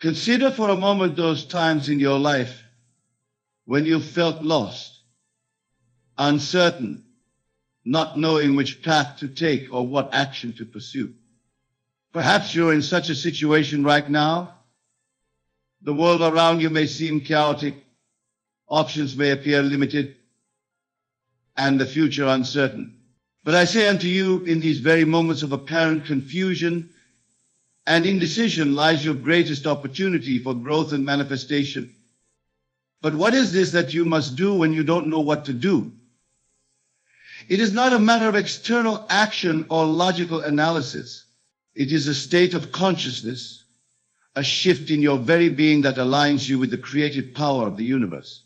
Consider for a moment those times in your life when you felt lost, uncertain, not knowing which path to take or what action to pursue. Perhaps you're in such a situation right now. The world around you may seem chaotic, options may appear limited, and the future uncertain. But I say unto you, in these very moments of apparent confusion and indecision lies your greatest opportunity for growth and manifestation. But what is this that you must do when you don't know what to do? It is not a matter of external action or logical analysis. It is a state of consciousness, a shift in your very being that aligns you with the creative power of the universe.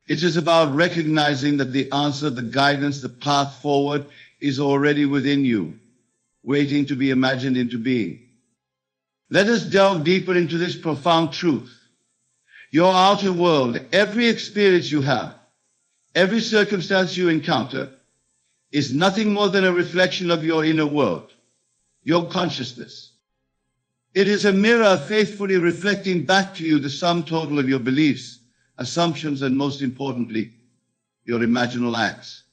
It is about recognizing that the answer, the guidance, the path forward is already within you, waiting to be imagined into being. Let us delve deeper into this profound truth. Your outer world, every experience you have, every circumstance you encounter, is nothing more than a reflection of your inner world, your consciousness. It is a mirror faithfully reflecting back to you the sum total of your beliefs, assumptions, and most importantly, your imaginal acts.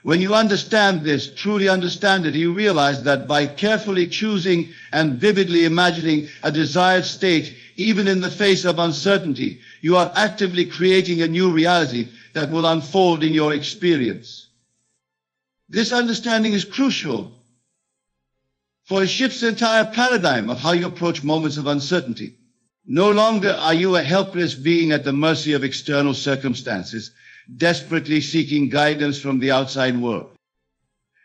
When you understand this, truly understand it, you realize that by carefully choosing and vividly imagining a desired state, even in the face of uncertainty, you are actively creating a new reality that will unfold in your experience. This understanding is crucial, for it shifts the entire paradigm of how you approach moments of uncertainty. No longer are you a helpless being at the mercy of external circumstances, desperately seeking guidance from the outside world.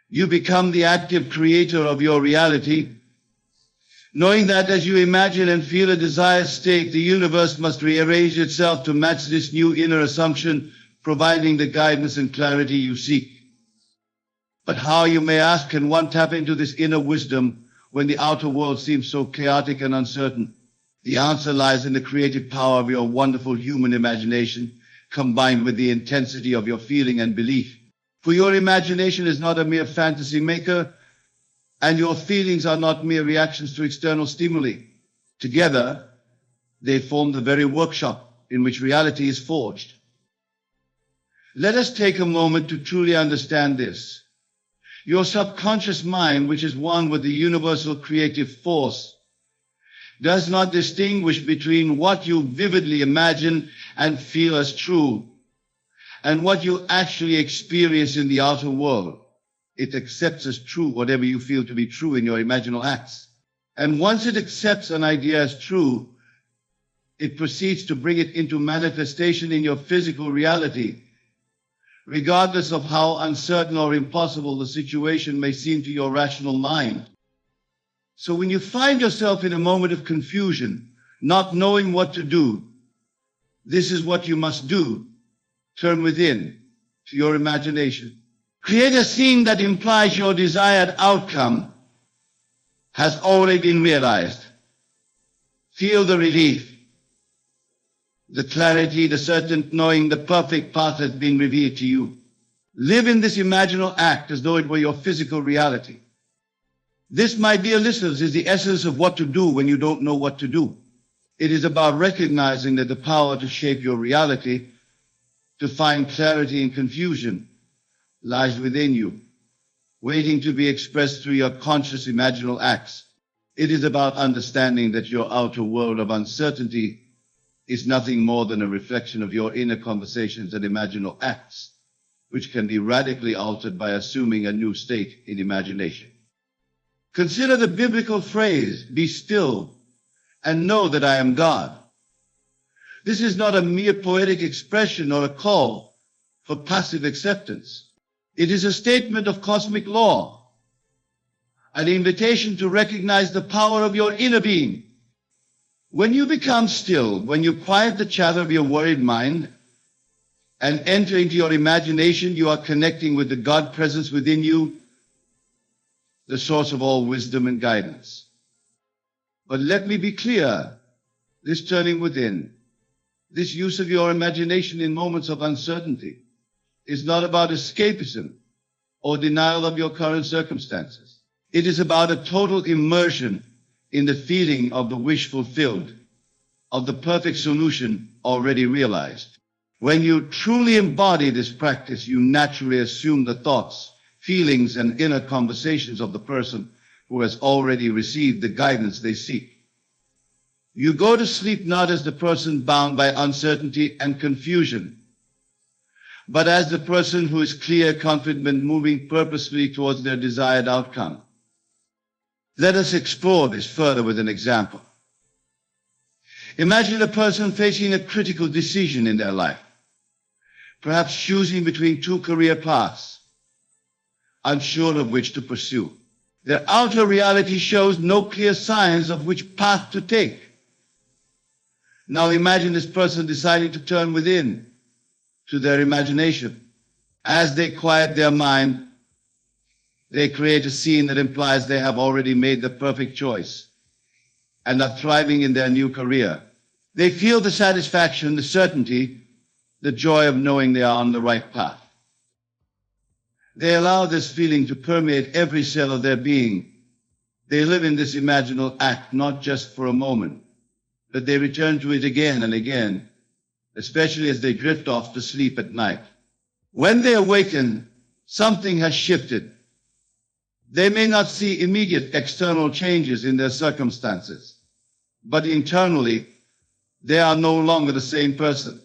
You become the active creator of your reality, knowing that as you imagine and feel a desired state, the universe must rearrange itself to match this new inner assumption, providing the guidance and clarity you seek. But how, you may ask, can one tap into this inner wisdom when the outer world seems so chaotic and uncertain? The answer lies in the creative power of your wonderful human imagination, combined with the intensity of your feeling and belief. For your imagination is not a mere fantasy maker, and your feelings are not mere reactions to external stimuli. Together, they form the very workshop in which reality is forged. Let us take a moment to truly understand this. Your subconscious mind, which is one with the universal creative force, does not distinguish between what you vividly imagine and feel as true and what you actually experience in the outer world. It accepts as true whatever you feel to be true in your imaginal acts. And once it accepts an idea as true, it proceeds to bring it into manifestation in your physical reality, regardless of how uncertain or impossible the situation may seem to your rational mind. So when you find yourself in a moment of confusion, not knowing what to do, this is what you must do. Turn within to your imagination. Create a scene that implies your desired outcome has already been realized. Feel the relief, the clarity, the certain knowing the perfect path has been revealed to you. Live in this imaginal act as though it were your physical reality. This, my dear listeners, is the essence of what to do when you don't know what to do. It is about recognizing that the power to shape your reality, to find clarity in confusion, lies within you, waiting to be expressed through your conscious imaginal acts. It is about understanding that your outer world of uncertainty is nothing more than a reflection of your inner conversations and imaginal acts, which can be radically altered by assuming a new state in imagination. Consider the biblical phrase, "Be still and know that I am God." This is not a mere poetic expression or a call for passive acceptance. It is a statement of cosmic law, an invitation to recognize the power of your inner being. When you become still, when you quiet the chatter of your worried mind and enter into your imagination, you are connecting with the God presence within you, the source of all wisdom and guidance. But let me be clear, this turning within, this use of your imagination in moments of uncertainty is not about escapism or denial of your current circumstances. It is about a total immersion in the feeling of the wish fulfilled, of the perfect solution already realized. When you truly embody this practice, you naturally assume the thoughts, feelings, and inner conversations of the person who has already received the guidance they seek. You go to sleep not as the person bound by uncertainty and confusion, but as the person who is clear, confident, moving purposefully towards their desired outcome. Let us explore this further with an example. Imagine a person facing a critical decision in their life, perhaps choosing between two career paths, unsure of which to pursue. Their outer reality shows no clear signs of which path to take. Now imagine this person deciding to turn within to their imagination. As they quiet their mind, they create a scene that implies they have already made the perfect choice and are thriving in their new career. They feel the satisfaction, the certainty, the joy of knowing they are on the right path. They allow this feeling to permeate every cell of their being. They live in this imaginal act not just for a moment, but they return to it again and again, especially as they drift off to sleep at night. When they awaken, something has shifted. They may not see immediate external changes in their circumstances, but internally, they are no longer the same person.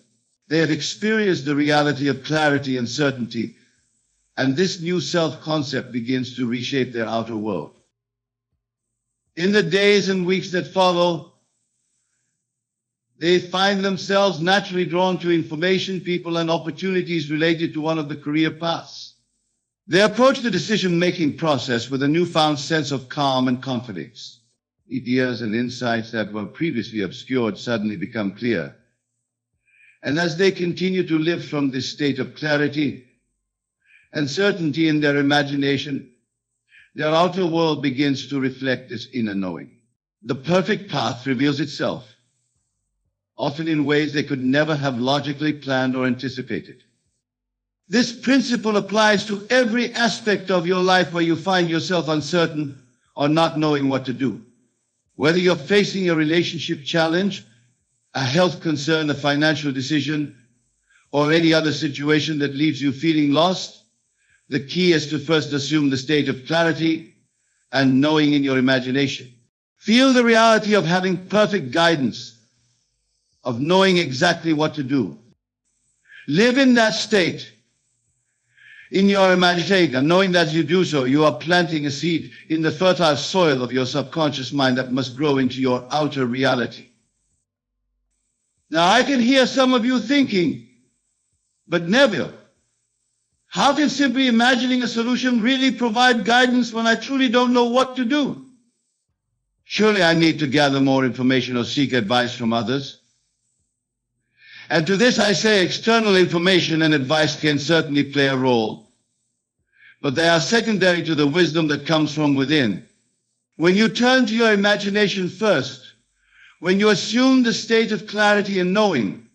They have experienced the reality of clarity and certainty, and this new self-concept begins to reshape their outer world. In the days and weeks that follow, they find themselves naturally drawn to information, people, and opportunities related to one of the career paths. They approach the decision-making process with a newfound sense of calm and confidence. Ideas and insights that were previously obscured suddenly become clear. And as they continue to live from this state of clarity and certainty in their imagination, their outer world begins to reflect this inner knowing. The perfect path reveals itself, often in ways they could never have logically planned or anticipated. This principle applies to every aspect of your life where you find yourself uncertain or not knowing what to do. Whether you're facing a relationship challenge, a health concern, a financial decision, or any other situation that leaves you feeling lost, the key is to first assume the state of clarity and knowing in your imagination. Feel the reality of having perfect guidance, of knowing exactly what to do. Live in that state, in your imagination, and knowing that as you do so, you are planting a seed in the fertile soil of your subconscious mind that must grow into your outer reality. Now, I can hear some of you thinking, but Neville, how can simply imagining a solution really provide guidance when I truly don't know what to do? Surely I need to gather more information or seek advice from others. And to this I say external information and advice can certainly play a role, but they are secondary to the wisdom that comes from within. When you turn to your imagination first, when you assume the state of clarity and knowing,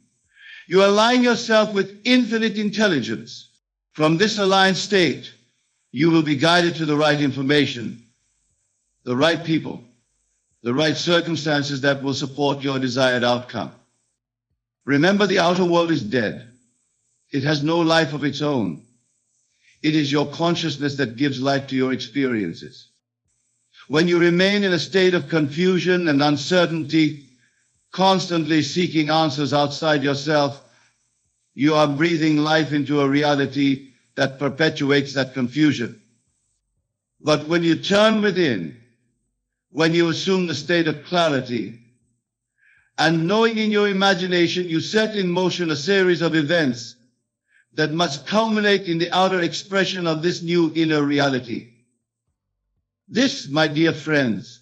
you align yourself with infinite intelligence. From this aligned state, you will be guided to the right information, the right people, the right circumstances that will support your desired outcome. Remember, the outer world is dead. It has no life of its own. It is your consciousness that gives life to your experiences. When you remain in a state of confusion and uncertainty, constantly seeking answers outside yourself, you are breathing life into a reality that perpetuates that confusion. But when you turn within, when you assume the state of clarity, and knowing in your imagination, you set in motion a series of events that must culminate in the outer expression of this new inner reality. This, my dear friends,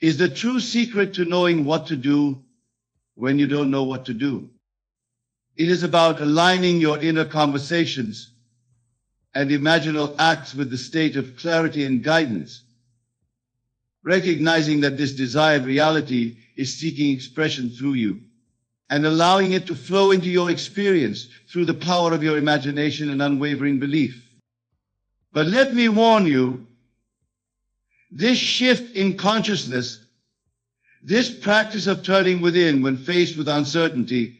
is the true secret to knowing what to do when you don't know what to do. It is about aligning your inner conversations and imaginal acts with the state of clarity and guidance, recognizing that this desired reality is seeking expression through you, and allowing it to flow into your experience through the power of your imagination and unwavering belief. But let me warn you, this shift in consciousness, This practice of turning within when faced with uncertainty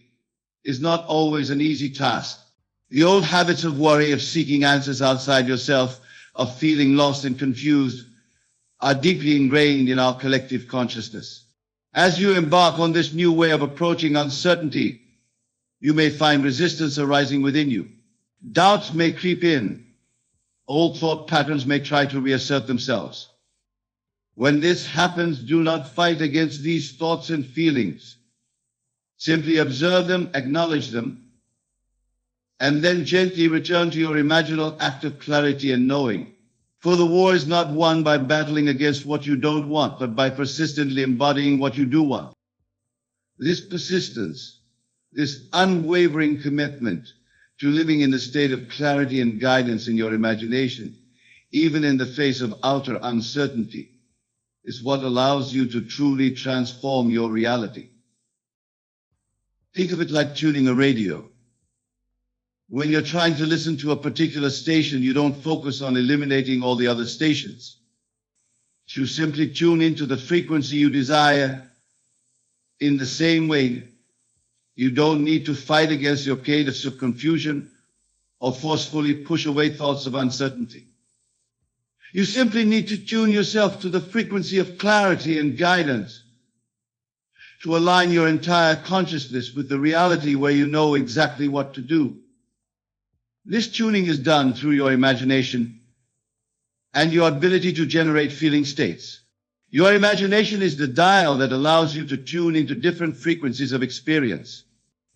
is not always an easy task. The old habits of worry, of seeking answers outside yourself, of feeling lost and confused, are deeply ingrained in our collective consciousness. As you embark on this new way of approaching uncertainty, you may find resistance arising within you. Doubts may creep in. Old thought patterns may try to reassert themselves. When this happens, do not fight against these thoughts and feelings. Simply observe them, acknowledge them, and then gently return to your imaginal act of clarity and knowing. For the war is not won by battling against what you don't want, but by persistently embodying what you do want. This persistence, this unwavering commitment to living in a state of clarity and guidance in your imagination, even in the face of outer uncertainty, is what allows you to truly transform your reality. Think of it like tuning a radio. When you're trying to listen to a particular station, you don't focus on eliminating all the other stations. You simply tune into the frequency you desire. In the same way, you don't need to fight against your chaos of confusion or forcefully push away thoughts of uncertainty. You simply need to tune yourself to the frequency of clarity and guidance, to align your entire consciousness with the reality where you know exactly what to do. This tuning is done through your imagination and your ability to generate feeling states. Your imagination is the dial that allows you to tune into different frequencies of experience.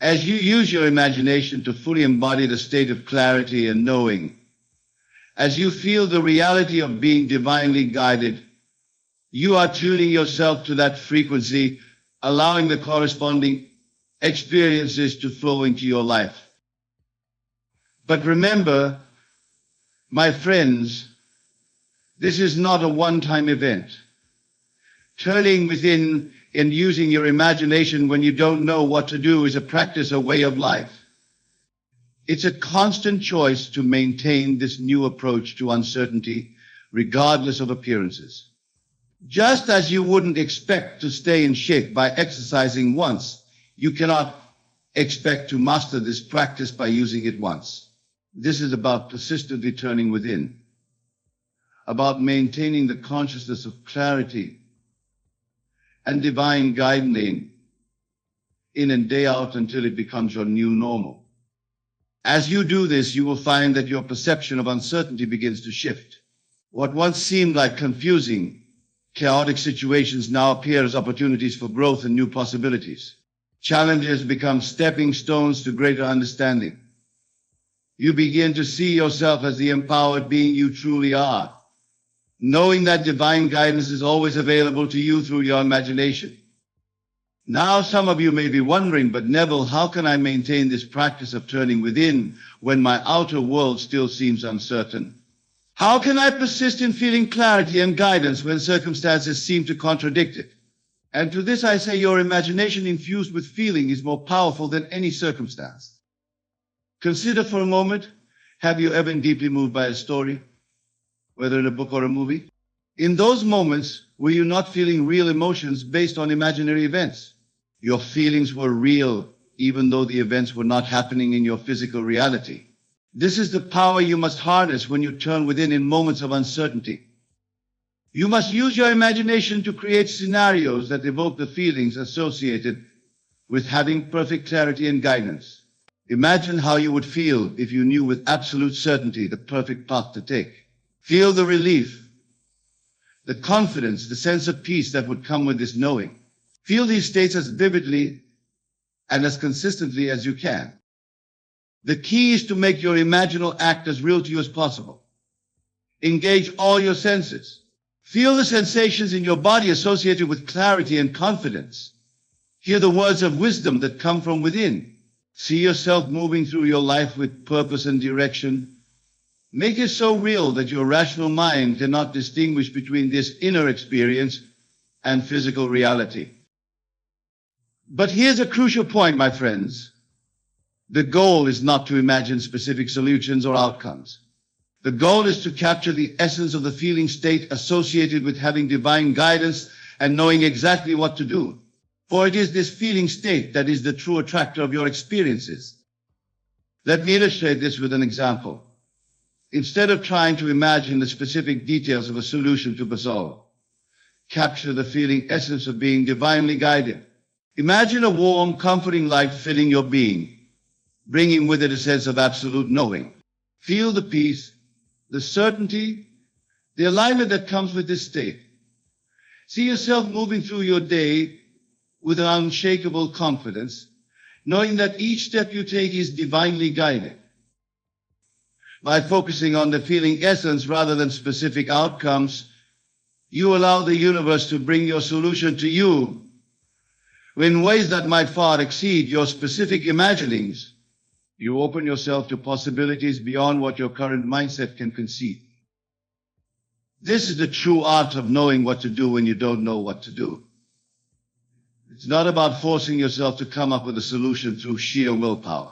As you use your imagination to fully embody the state of clarity and knowing, as you feel the reality of being divinely guided, you are tuning yourself to that frequency, allowing the corresponding experiences to flow into your life. But remember, my friends, this is not a one-time event. Turning within and using your imagination when you don't know what to do is a practice, a way of life. It's a constant choice to maintain this new approach to uncertainty, regardless of appearances. Just as you wouldn't expect to stay in shape by exercising once, you cannot expect to master this practice by using it once. This is about persistently turning within, about maintaining the consciousness of clarity and divine guiding in and day out until it becomes your new normal. As you do this, you will find that your perception of uncertainty begins to shift. What once seemed like confusing, chaotic situations now appear as opportunities for growth and new possibilities. Challenges become stepping stones to greater understanding. You begin to see yourself as the empowered being you truly are, knowing that divine guidance is always available to you through your imagination. Now some of you may be wondering, but Neville, how can I maintain this practice of turning within when my outer world still seems uncertain? How can I persist in feeling clarity and guidance when circumstances seem to contradict it? And to this I say, your imagination infused with feeling is more powerful than any circumstance. Consider for a moment, have you ever been deeply moved by a story, whether in a book or a movie? In those moments, were you not feeling real emotions based on imaginary events? Your feelings were real, even though the events were not happening in your physical reality. This is the power you must harness when you turn within in moments of uncertainty. You must use your imagination to create scenarios that evoke the feelings associated with having perfect clarity and guidance. Imagine how you would feel if you knew with absolute certainty the perfect path to take. Feel the relief, the confidence, the sense of peace that would come with this knowing. Feel these states as vividly and as consistently as you can. The key is to make your imaginal act as real to you as possible. Engage all your senses. Feel the sensations in your body associated with clarity and confidence. Hear the words of wisdom that come from within. See yourself moving through your life with purpose and direction. Make it so real that your rational mind cannot distinguish between this inner experience and physical reality. But here's a crucial point, my friends. The goal is not to imagine specific solutions or outcomes. The goal is to capture the essence of the feeling state associated with having divine guidance and knowing exactly what to do. For it is this feeling state that is the true attractor of your experiences. Let me illustrate this with an example. Instead of trying to imagine the specific details of a solution to puzzle, capture the feeling essence of being divinely guided. Imagine a warm, comforting light filling your being, bringing with it a sense of absolute knowing. Feel the peace, the certainty, the alignment that comes with this state. See yourself moving through your day with an unshakable confidence, knowing that each step you take is divinely guided. By focusing on the feeling essence rather than specific outcomes, you allow the universe to bring your solution to you in ways that might far exceed your specific imaginings. You open yourself to possibilities beyond what your current mindset can conceive. This is the true art of knowing what to do when you don't know what to do. It's not about forcing yourself to come up with a solution through sheer willpower.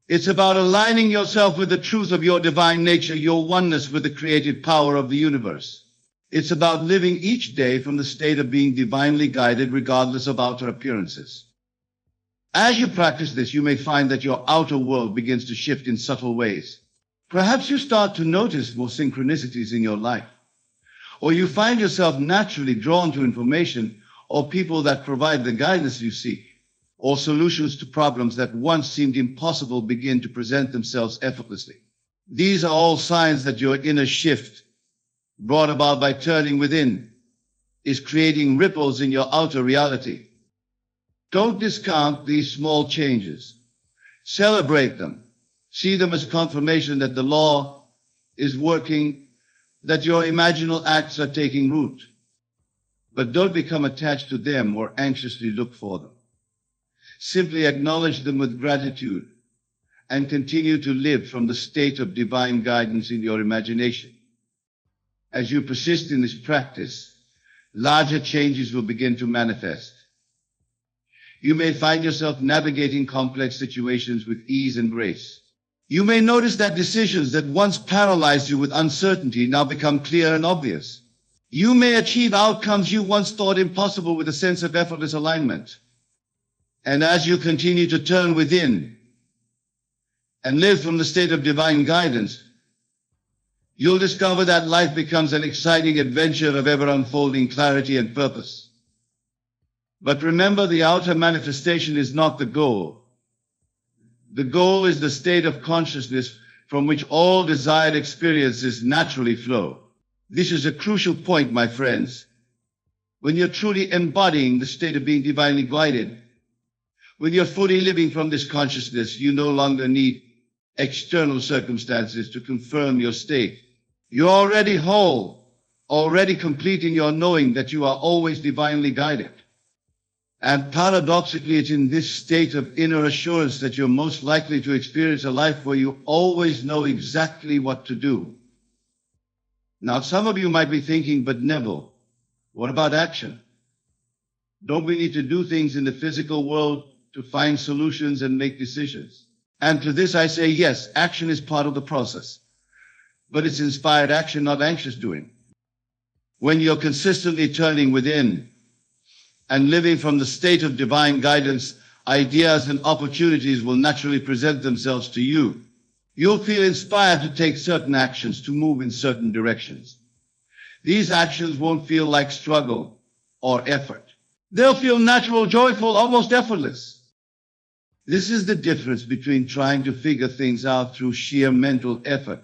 It's about aligning yourself with the truth of your divine nature, your oneness with the creative power of the universe. It's about living each day from the state of being divinely guided regardless of outer appearances. As you practice this, you may find that your outer world begins to shift in subtle ways. Perhaps you start to notice more synchronicities in your life, or you find yourself naturally drawn to information or people that provide the guidance you seek, or solutions to problems that once seemed impossible begin to present themselves effortlessly. These are all signs that your inner shift, brought about by turning within, is creating ripples in your outer reality. Don't discount these small changes. Celebrate them. See them as confirmation that the law is working, that your imaginal acts are taking root. But don't become attached to them or anxiously look for them. Simply acknowledge them with gratitude and continue to live from the state of divine guidance in your imagination. As you persist in this practice, larger changes will begin to manifest. You may find yourself navigating complex situations with ease and grace. You may notice that decisions that once paralyzed you with uncertainty now become clear and obvious. You may achieve outcomes you once thought impossible with a sense of effortless alignment. And as you continue to turn within and live from the state of divine guidance, you'll discover that life becomes an exciting adventure of ever-unfolding clarity and purpose. But remember, the outer manifestation is not the goal. The goal is the state of consciousness from which all desired experiences naturally flow. This is a crucial point, my friends. When you're truly embodying the state of being divinely guided, when you're fully living from this consciousness, you no longer need external circumstances to confirm your state. You're already whole, already complete in your knowing that you are always divinely guided. And paradoxically, it's in this state of inner assurance that you're most likely to experience a life where you always know exactly what to do. Now, some of you might be thinking, but Neville, what about action? Don't we need to do things in the physical world to find solutions and make decisions? And to this I say, yes, action is part of the process. But it's inspired action, not anxious doing. When you're consistently turning within and living from the state of divine guidance, ideas and opportunities will naturally present themselves to you. You'll feel inspired to take certain actions, to move in certain directions. These actions won't feel like struggle or effort. They'll feel natural, joyful, almost effortless. This is the difference between trying to figure things out through sheer mental effort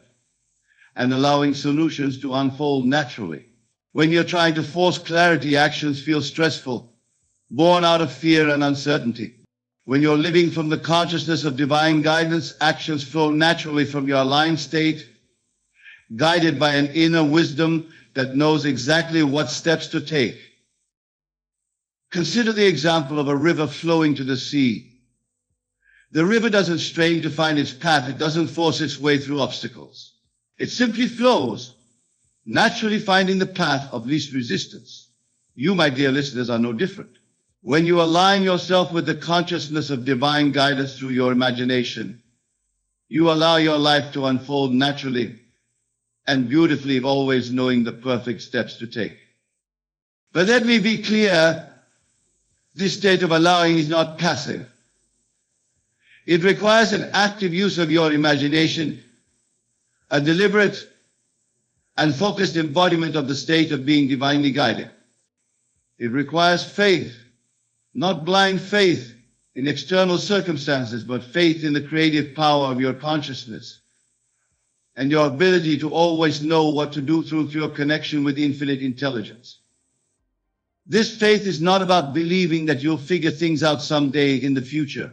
and allowing solutions to unfold naturally. When you're trying to force clarity, actions feel stressful, born out of fear and uncertainty. When you're living from the consciousness of divine guidance, actions flow naturally from your aligned state, guided by an inner wisdom that knows exactly what steps to take. Consider the example of a river flowing to the sea. The river doesn't strain to find its path. It doesn't force its way through obstacles. It simply flows, naturally finding the path of least resistance. You, my dear listeners, are no different. When you align yourself with the consciousness of divine guidance through your imagination, you allow your life to unfold naturally and beautifully, always knowing the perfect steps to take. But let me be clear, this state of allowing is not passive. It requires an active use of your imagination, a deliberate and focused embodiment of the state of being divinely guided. It requires faith, not blind faith in external circumstances, but faith in the creative power of your consciousness and your ability to always know what to do through your connection with infinite intelligence. This faith is not about believing that you'll figure things out someday in the future.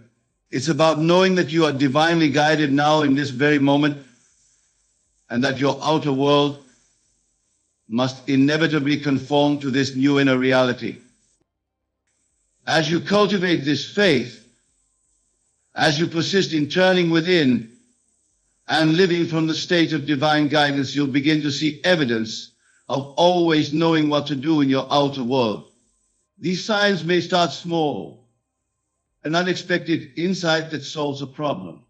It's about knowing that you are divinely guided now in this very moment, and that your outer world must inevitably conform to this new inner reality. As you cultivate this faith, as you persist in turning within and living from the state of divine guidance, you'll begin to see evidence of always knowing what to do in your outer world. These signs may start small, an unexpected insight that solves a problem,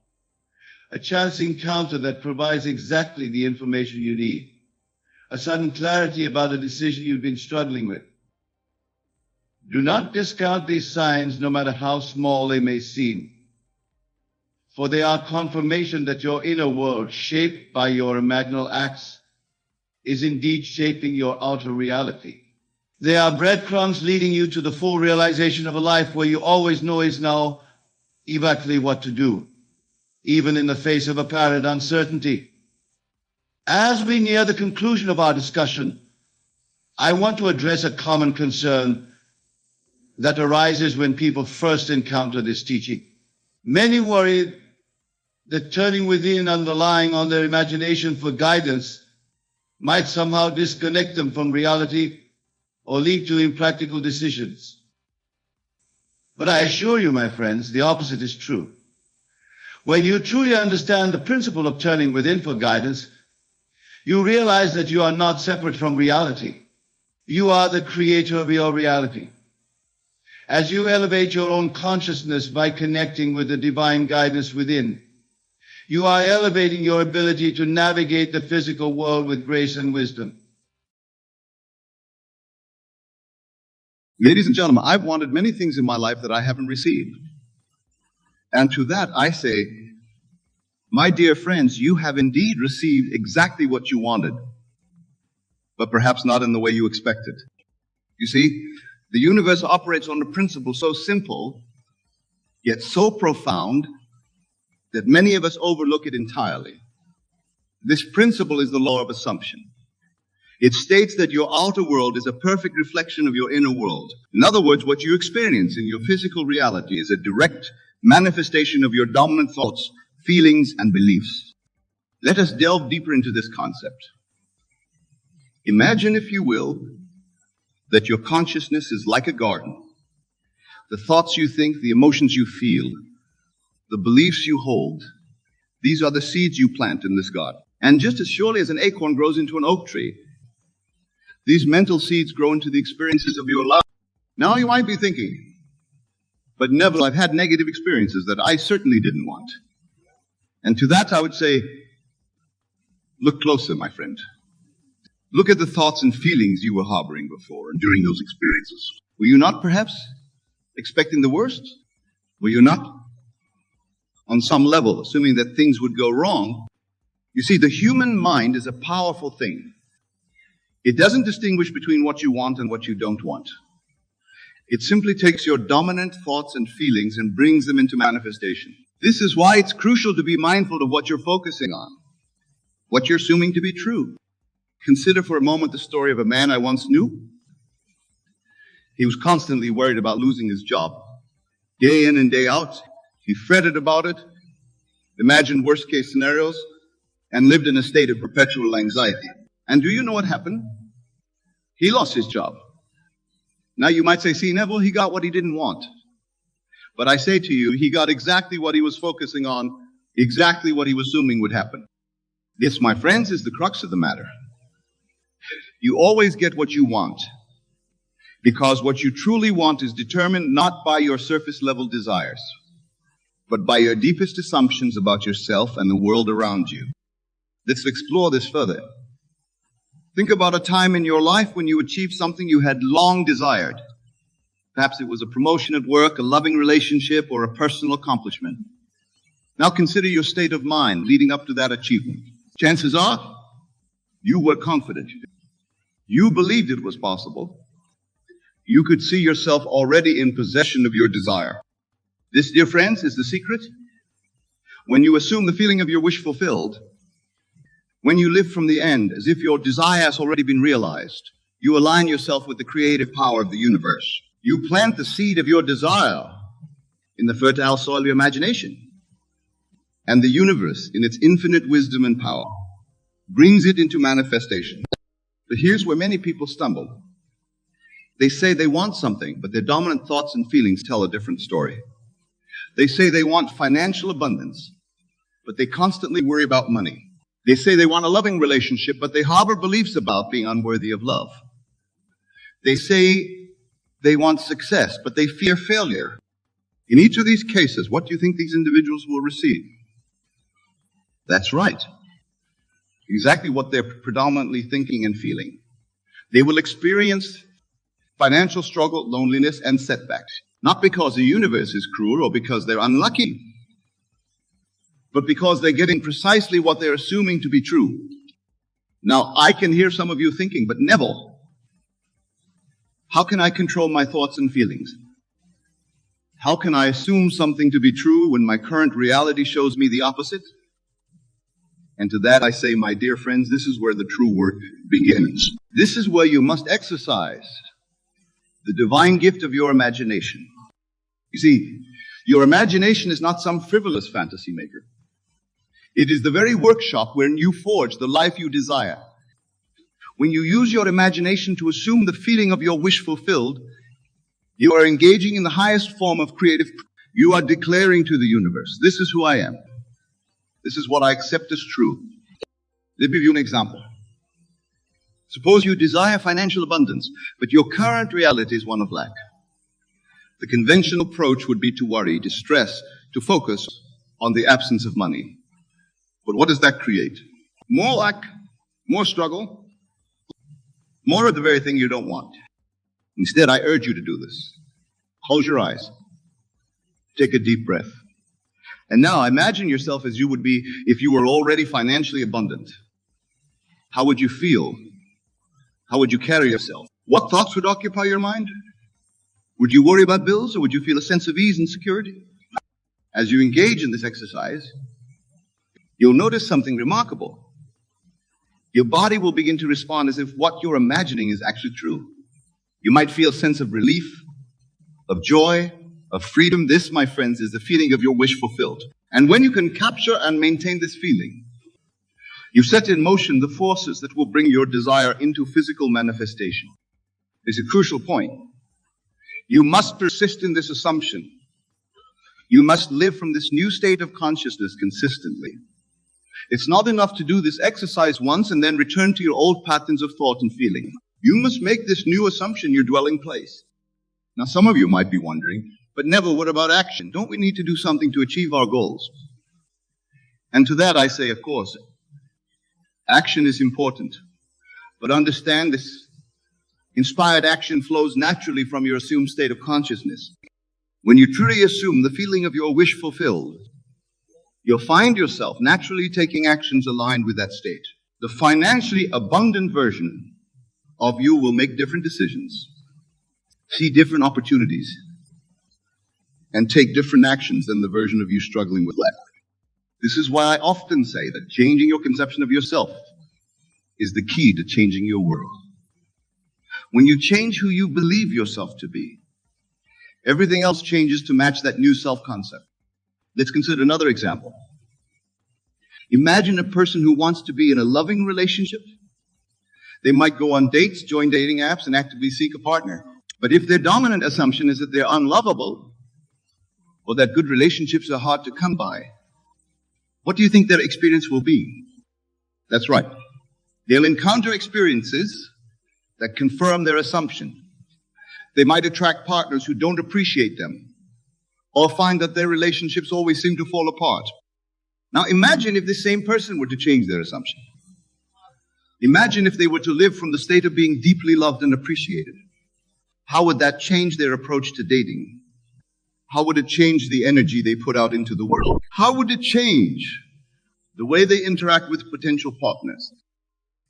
a chance encounter that provides exactly the information you need, a sudden clarity about a decision you've been struggling with. Do not discount these signs, no matter how small they may seem, for they are confirmation that your inner world, shaped by your imaginal acts, is indeed shaping your outer reality. They are breadcrumbs leading you to the full realization of a life where you always know is now exactly what to do, even in the face of apparent uncertainty. As we near the conclusion of our discussion, I want to address a common concern that arises when people first encounter this teaching. Many worry that turning within and relying on their imagination for guidance might somehow disconnect them from reality or lead to impractical decisions. But I assure you, my friends, the opposite is true. When you truly understand the principle of turning within for guidance, you realize that you are not separate from reality. You are the creator of your reality. As you elevate your own consciousness by connecting with the divine guidance within, you are elevating your ability to navigate the physical world with grace and wisdom. Ladies and gentlemen, I've wanted many things in my life that I haven't received. And to that I say, my dear friends, you have indeed received exactly what you wanted, but perhaps not in the way you expected. You see, the universe operates on a principle so simple, yet so profound, that many of us overlook it entirely. This principle is the law of assumption. It states that your outer world is a perfect reflection of your inner world. In other words, what you experience in your physical reality is a direct manifestation of your dominant thoughts, feelings, and beliefs. Let us delve deeper into this concept. Imagine, if you will, that your consciousness is like a garden. The thoughts you think, the emotions you feel, the beliefs you hold, these are the seeds you plant in this garden. And just as surely as an acorn grows into an oak tree, these mental seeds grow into the experiences of your life. Now you might be thinking, but Neville, I've had negative experiences that I certainly didn't want. And to that I would say, look closer, my friend. Look at the thoughts and feelings you were harboring before and during those experiences. Were you not perhaps expecting the worst? Were you not, on some level, assuming that things would go wrong? You see, the human mind is a powerful thing. It doesn't distinguish between what you want and what you don't want. It simply takes your dominant thoughts and feelings and brings them into manifestation. This is why it's crucial to be mindful of what you're focusing on, what you're assuming to be true. Consider for a moment the story of a man I once knew. He was constantly worried about losing his job. Day in and day out, he fretted about it, imagined worst-case scenarios, and lived in a state of perpetual anxiety. And do you know what happened? He lost his job. Now you might say, see, Neville, he got what he didn't want. But I say to you, he got exactly what he was focusing on, exactly what he was assuming would happen. This, my friends, is the crux of the matter. You always get what you want, because what you truly want is determined not by your surface-level desires, but by your deepest assumptions about yourself and the world around you. Let's explore this further. Think about a time in your life when you achieved something you had long desired. Perhaps it was a promotion at work, a loving relationship, or a personal accomplishment. Now consider your state of mind leading up to that achievement. Chances are, you were confident. You believed it was possible. You could see yourself already in possession of your desire. This, dear friends, is the secret. When you assume the feeling of your wish fulfilled, when you live from the end as if your desire has already been realized, you align yourself with the creative power of the universe. You plant the seed of your desire in the fertile soil of your imagination. And the universe, in its infinite wisdom and power, brings it into manifestation. But here's where many people stumble. They say they want something, but their dominant thoughts and feelings tell a different story. They say they want financial abundance, but they constantly worry about money. They say they want a loving relationship, but they harbor beliefs about being unworthy of love. They say they want success, but they fear failure. In each of these cases, what do you think these individuals will receive? That's right. Exactly what they're predominantly thinking and feeling. They will experience financial struggle, loneliness, and setbacks. Not because the universe is cruel or because they're unlucky, but because they're getting precisely what they're assuming to be true. Now, I can hear some of you thinking, but Neville, how can I control my thoughts and feelings? How can I assume something to be true when my current reality shows me the opposite? And to that I say, my dear friends, this is where the true work begins. This is where you must exercise the divine gift of your imagination. You see, your imagination is not some frivolous fantasy maker. It is the very workshop wherein you forge the life you desire. When you use your imagination to assume the feeling of your wish fulfilled, you are engaging in the highest form of creative. You are declaring to the universe, this is who I am. This is what I accept as true. Let me give you an example. Suppose you desire financial abundance, but your current reality is one of lack. The conventional approach would be to worry, to stress, to focus on the absence of money. But what does that create? More lack, more struggle, more of the very thing you don't want. Instead, I urge you to do this. Close your eyes. Take a deep breath. And now imagine yourself as you would be if you were already financially abundant. How would you feel? How would you carry yourself? What thoughts would occupy your mind? Would you worry about bills, or would you feel a sense of ease and security? As you engage in this exercise, you'll notice something remarkable. Your body will begin to respond as if what you're imagining is actually true. You might feel a sense of relief, of joy, of freedom. This, my friends, is the feeling of your wish fulfilled. And when you can capture and maintain this feeling, you set in motion the forces that will bring your desire into physical manifestation. It's a crucial point. You must persist in this assumption. You must live from this new state of consciousness consistently. It's not enough to do this exercise once and then return to your old patterns of thought and feeling. You must make this new assumption your dwelling place. Now, some of you might be wondering, but Neville, what about action? Don't we need to do something to achieve our goals? And to that I say, of course, action is important. But understand this inspired action flows naturally from your assumed state of consciousness. When you truly assume the feeling of your wish fulfilled, you'll find yourself naturally taking actions aligned with that state. The financially abundant version of you will make different decisions, see different opportunities, and take different actions than the version of you struggling with lack. This is why I often say that changing your conception of yourself is the key to changing your world. When you change who you believe yourself to be, everything else changes to match that new self-concept. Let's consider another example. Imagine a person who wants to be in a loving relationship. They might go on dates, join dating apps, and actively seek a partner. But if their dominant assumption is that they're unlovable, or that good relationships are hard to come by, what do you think their experience will be? That's right. They'll encounter experiences that confirm their assumption. They might attract partners who don't appreciate them, or find that their relationships always seem to fall apart. Now imagine if the same person were to change their assumption. Imagine if they were to live from the state of being deeply loved and appreciated. How would that change their approach to dating? How would it change the energy they put out into the world? How would it change the way they interact with potential partners?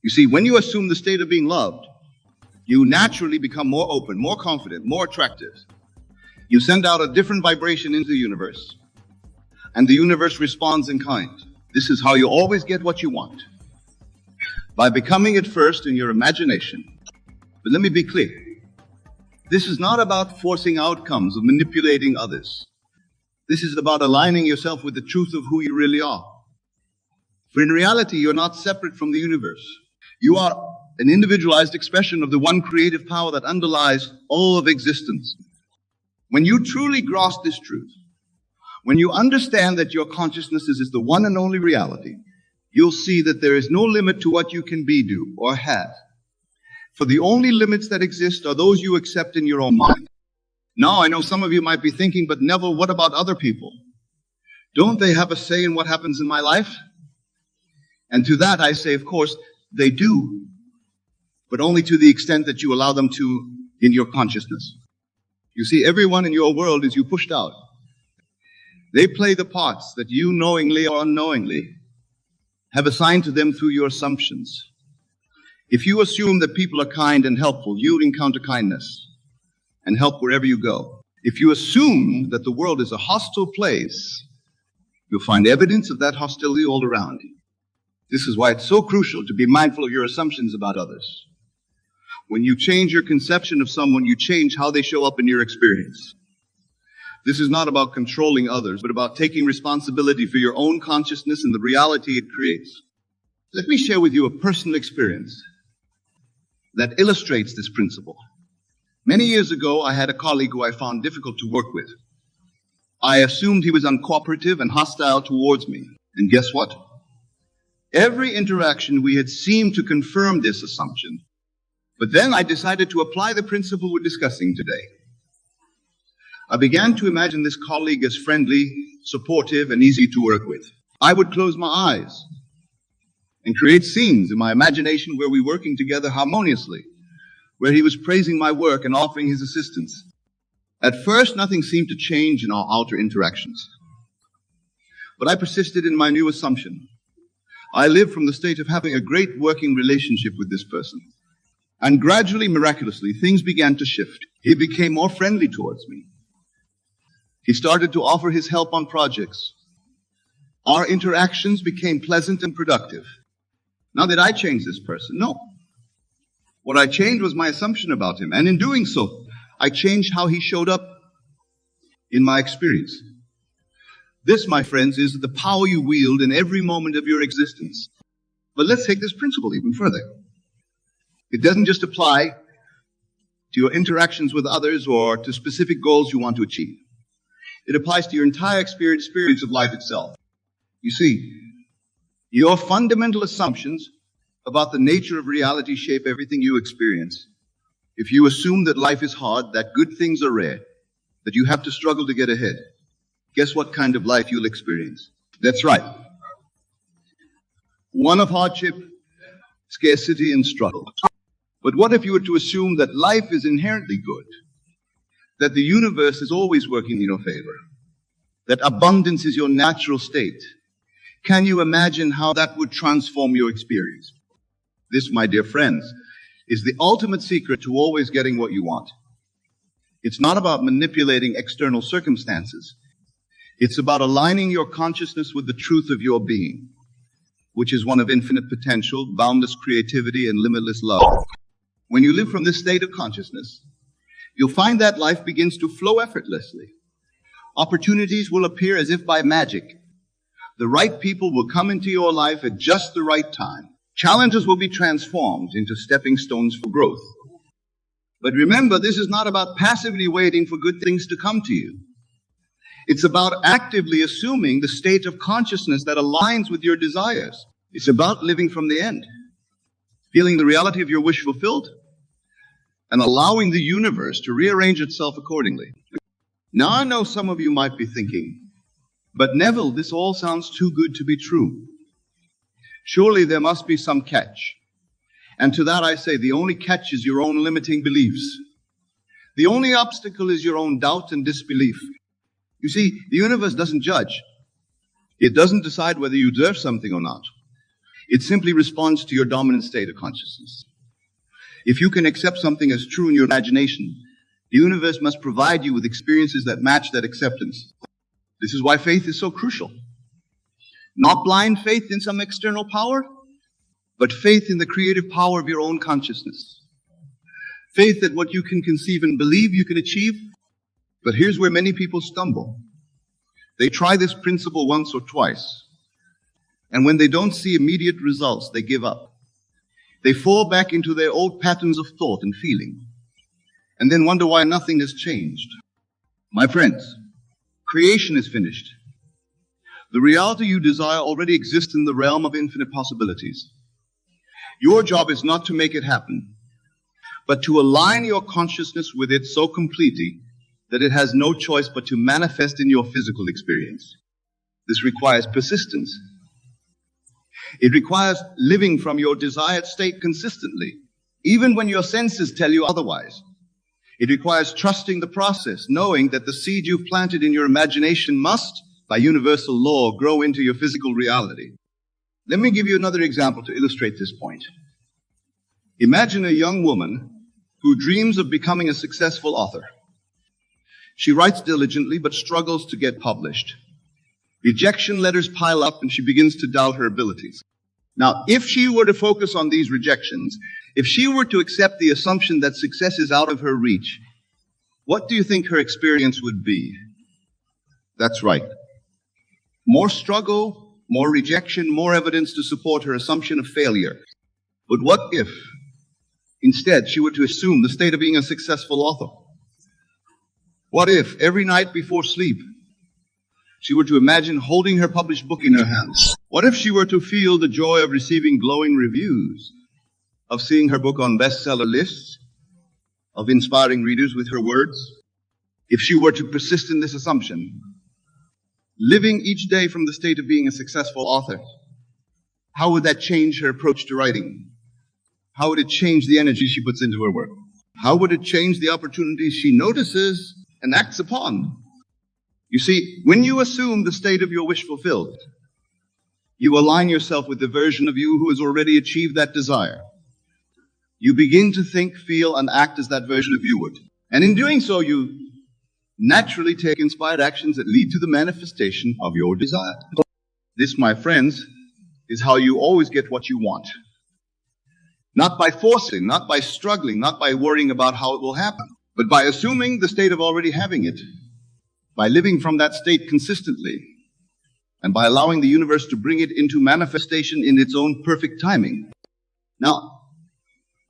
You see, when you assume the state of being loved, you naturally become more open, more confident, more attractive. You send out a different vibration into the universe, and the universe responds in kind. This is how you always get what you want, by becoming it first in your imagination. But let me be clear. This is not about forcing outcomes or manipulating others. This is about aligning yourself with the truth of who you really are. For in reality, you're not separate from the universe. You are an individualized expression of the one creative power that underlies all of existence. When you truly grasp this truth, when you understand that your consciousness is the one and only reality, you'll see that there is no limit to what you can be, do, or have. For the only limits that exist are those you accept in your own mind. Now, I know some of you might be thinking, but Neville, what about other people? Don't they have a say in what happens in my life? And to that I say, of course, they do, but only to the extent that you allow them to in your consciousness. You see, everyone in your world is you pushed out. They play the parts that you knowingly or unknowingly have assigned to them through your assumptions. If you assume that people are kind and helpful, you'll encounter kindness and help wherever you go. If you assume that the world is a hostile place, you'll find evidence of that hostility all around you. This is why it's so crucial to be mindful of your assumptions about others. When you change your conception of someone, you change how they show up in your experience. This is not about controlling others, but about taking responsibility for your own consciousness and the reality it creates. Let me share with you a personal experience that illustrates this principle. Many years ago, I had a colleague who I found difficult to work with. I assumed he was uncooperative and hostile towards me. And guess what? Every interaction we had seemed to confirm this assumption. But then I decided to apply the principle we're discussing today. I began to imagine this colleague as friendly, supportive, and easy to work with. I would close my eyes and create scenes in my imagination where we were working together harmoniously, where he was praising my work and offering his assistance. At first, nothing seemed to change in our outer interactions. But I persisted in my new assumption. I lived from the state of having a great working relationship with this person. And gradually, miraculously, things began to shift. He became more friendly towards me. He started to offer his help on projects. Our interactions became pleasant and productive. Now, did I change this person? No. What I changed was my assumption about him. And in doing so, I changed how he showed up in my experience. This, my friends, is the power you wield in every moment of your existence. But let's take this principle even further. It doesn't just apply to your interactions with others or to specific goals you want to achieve. It applies to your entire experience of life itself. You see, your fundamental assumptions about the nature of reality shape everything you experience. If you assume that life is hard, that good things are rare, that you have to struggle to get ahead, guess what kind of life you'll experience? That's right. One of hardship, scarcity, and struggle. But what if you were to assume that life is inherently good, that the universe is always working in your favor, that abundance is your natural state? Can you imagine how that would transform your experience? This, my dear friends, is the ultimate secret to always getting what you want. It's not about manipulating external circumstances. It's about aligning your consciousness with the truth of your being, which is one of infinite potential, boundless creativity, and limitless love. When you live from this state of consciousness, you'll find that life begins to flow effortlessly. Opportunities will appear as if by magic. The right people will come into your life at just the right time. Challenges will be transformed into stepping stones for growth. But remember, this is not about passively waiting for good things to come to you. It's about actively assuming the state of consciousness that aligns with your desires. It's about living from the end, feeling the reality of your wish fulfilled, and allowing the universe to rearrange itself accordingly. Now, I know some of you might be thinking, but Neville, this all sounds too good to be true. Surely there must be some catch. And to that I say, the only catch is your own limiting beliefs. The only obstacle is your own doubt and disbelief. You see, the universe doesn't judge. It doesn't decide whether you deserve something or not. It simply responds to your dominant state of consciousness. If you can accept something as true in your imagination, the universe must provide you with experiences that match that acceptance. This is why faith is so crucial. Not blind faith in some external power, but faith in the creative power of your own consciousness. Faith that what you can conceive and believe you can achieve. But here's where many people stumble. They try this principle once or twice, and when they don't see immediate results, they give up. They fall back into their old patterns of thought and feeling, and then wonder why nothing has changed. My friends, creation is finished. The reality you desire already exists in the realm of infinite possibilities. Your job is not to make it happen, but to align your consciousness with it so completely that it has no choice but to manifest in your physical experience. This requires persistence. It requires living from your desired state consistently, even when your senses tell you otherwise. It requires trusting the process, knowing that the seed you've planted in your imagination must, by universal law, grow into your physical reality. Let me give you another example to illustrate this point. Imagine a young woman who dreams of becoming a successful author. She writes diligently but struggles to get published. Rejection letters pile up and she begins to doubt her abilities. Now, if she were to focus on these rejections, if she were to accept the assumption that success is out of her reach, what do you think her experience would be? That's right. More struggle, more rejection, more evidence to support her assumption of failure. But what if, instead, she were to assume the state of being a successful author? What if, every night before sleep, she were to imagine holding her published book in her hands? What if she were to feel the joy of receiving glowing reviews, of seeing her book on bestseller lists, of inspiring readers with her words? If she were to persist in this assumption, living each day from the state of being a successful author, how would that change her approach to writing? How would it change the energy she puts into her work? How would it change the opportunities she notices and acts upon? You see, when you assume the state of your wish fulfilled, you align yourself with the version of you who has already achieved that desire. You begin to think, feel, and act as that version of you would. And in doing so, you naturally take inspired actions that lead to the manifestation of your desire. This, my friends, is how you always get what you want. Not by forcing, not by struggling, not by worrying about how it will happen, but by assuming the state of already having it, by living from that state consistently, and by allowing the universe to bring it into manifestation in its own perfect timing. Now,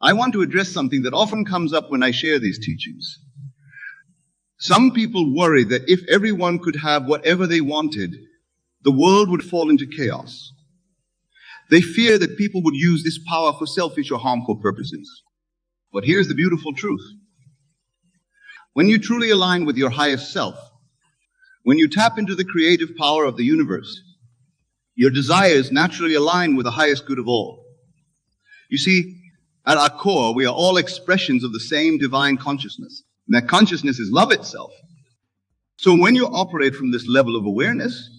I want to address something that often comes up when I share these teachings. Some people worry that if everyone could have whatever they wanted, the world would fall into chaos. They fear that people would use this power for selfish or harmful purposes. But here's the beautiful truth. When you truly align with your highest self, when you tap into the creative power of the universe, your desires naturally align with the highest good of all. You see, at our core, we are all expressions of the same divine consciousness. And that consciousness is love itself. So when you operate from this level of awareness,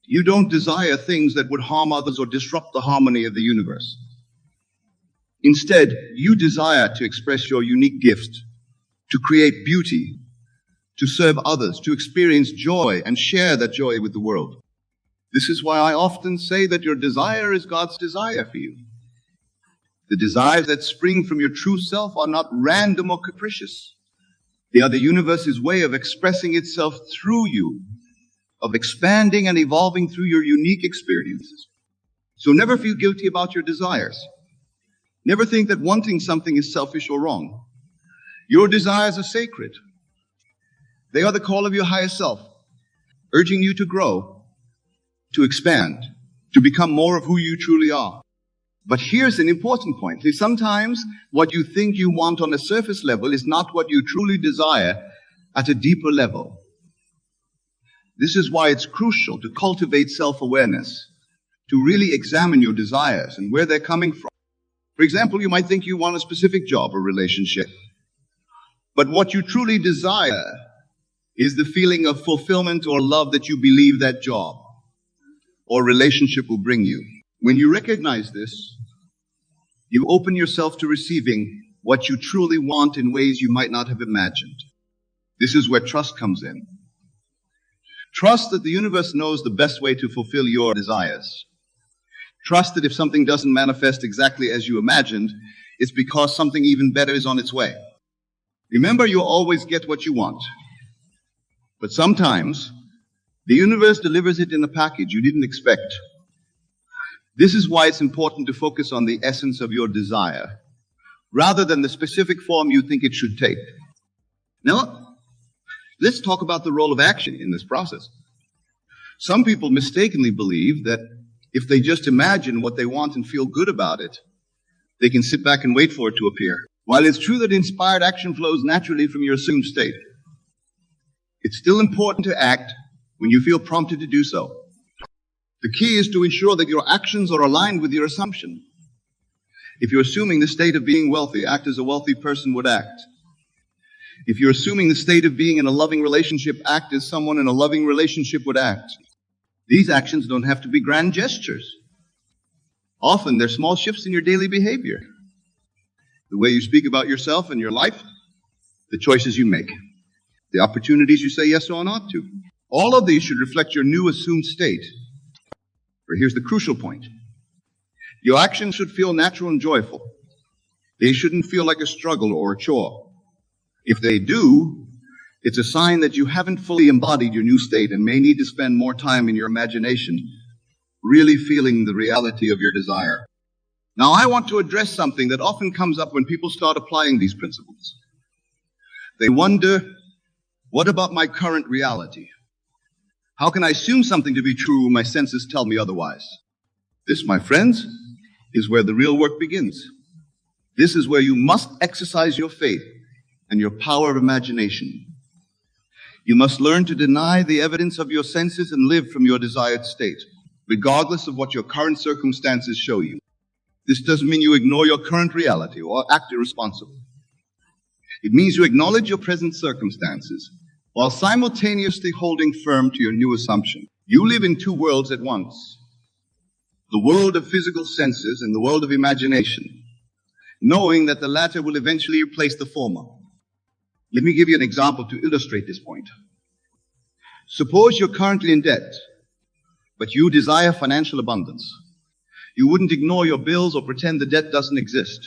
you don't desire things that would harm others or disrupt the harmony of the universe. Instead, you desire to express your unique gift, to create beauty, to serve others, to experience joy and share that joy with the world. This is why I often say that your desire is God's desire for you. The desires that spring from your true self are not random or capricious. They are the universe's way of expressing itself through you, of expanding and evolving through your unique experiences. So never feel guilty about your desires. Never think that wanting something is selfish or wrong. Your desires are sacred. They are the call of your highest self, urging you to grow, to expand, to become more of who you truly are. But here's an important point. See, sometimes what you think you want on a surface level is not what you truly desire at a deeper level. This is why it's crucial to cultivate self-awareness, to really examine your desires and where they're coming from. For example, you might think you want a specific job or relationship, but what you truly desire is the feeling of fulfillment or love that you believe that job or relationship will bring you. When you recognize this, you open yourself to receiving what you truly want in ways you might not have imagined. This is where trust comes in. Trust that the universe knows the best way to fulfill your desires. Trust that if something doesn't manifest exactly as you imagined, it's because something even better is on its way. Remember, you always get what you want. But sometimes, the universe delivers it in a package you didn't expect. This is why it's important to focus on the essence of your desire, rather than the specific form you think it should take. Now, let's talk about the role of action in this process. Some people mistakenly believe that if they just imagine what they want and feel good about it, they can sit back and wait for it to appear. While it's true that inspired action flows naturally from your assumed state, it's still important to act when you feel prompted to do so. The key is to ensure that your actions are aligned with your assumption. If you're assuming the state of being wealthy, act as a wealthy person would act. If you're assuming the state of being in a loving relationship, act as someone in a loving relationship would act. These actions don't have to be grand gestures. Often they're small shifts in your daily behavior. The way you speak about yourself and your life, the choices you make, the opportunities you say yes or not to. All of these should reflect your new assumed state. But here's the crucial point. Your actions should feel natural and joyful. They shouldn't feel like a struggle or a chore. If they do, it's a sign that you haven't fully embodied your new state and may need to spend more time in your imagination, really feeling the reality of your desire. Now, I want to address something that often comes up when people start applying these principles. They wonder, what about my current reality? How can I assume something to be true when my senses tell me otherwise? This, my friends, is where the real work begins. This is where you must exercise your faith and your power of imagination. You must learn to deny the evidence of your senses and live from your desired state, regardless of what your current circumstances show you. This doesn't mean you ignore your current reality or act irresponsibly. It means you acknowledge your present circumstances while simultaneously holding firm to your new assumption. You live in two worlds at once, the world of physical senses and the world of imagination, knowing that the latter will eventually replace the former. Let me give you an example to illustrate this point. Suppose you're currently in debt, but you desire financial abundance. You wouldn't ignore your bills or pretend the debt doesn't exist.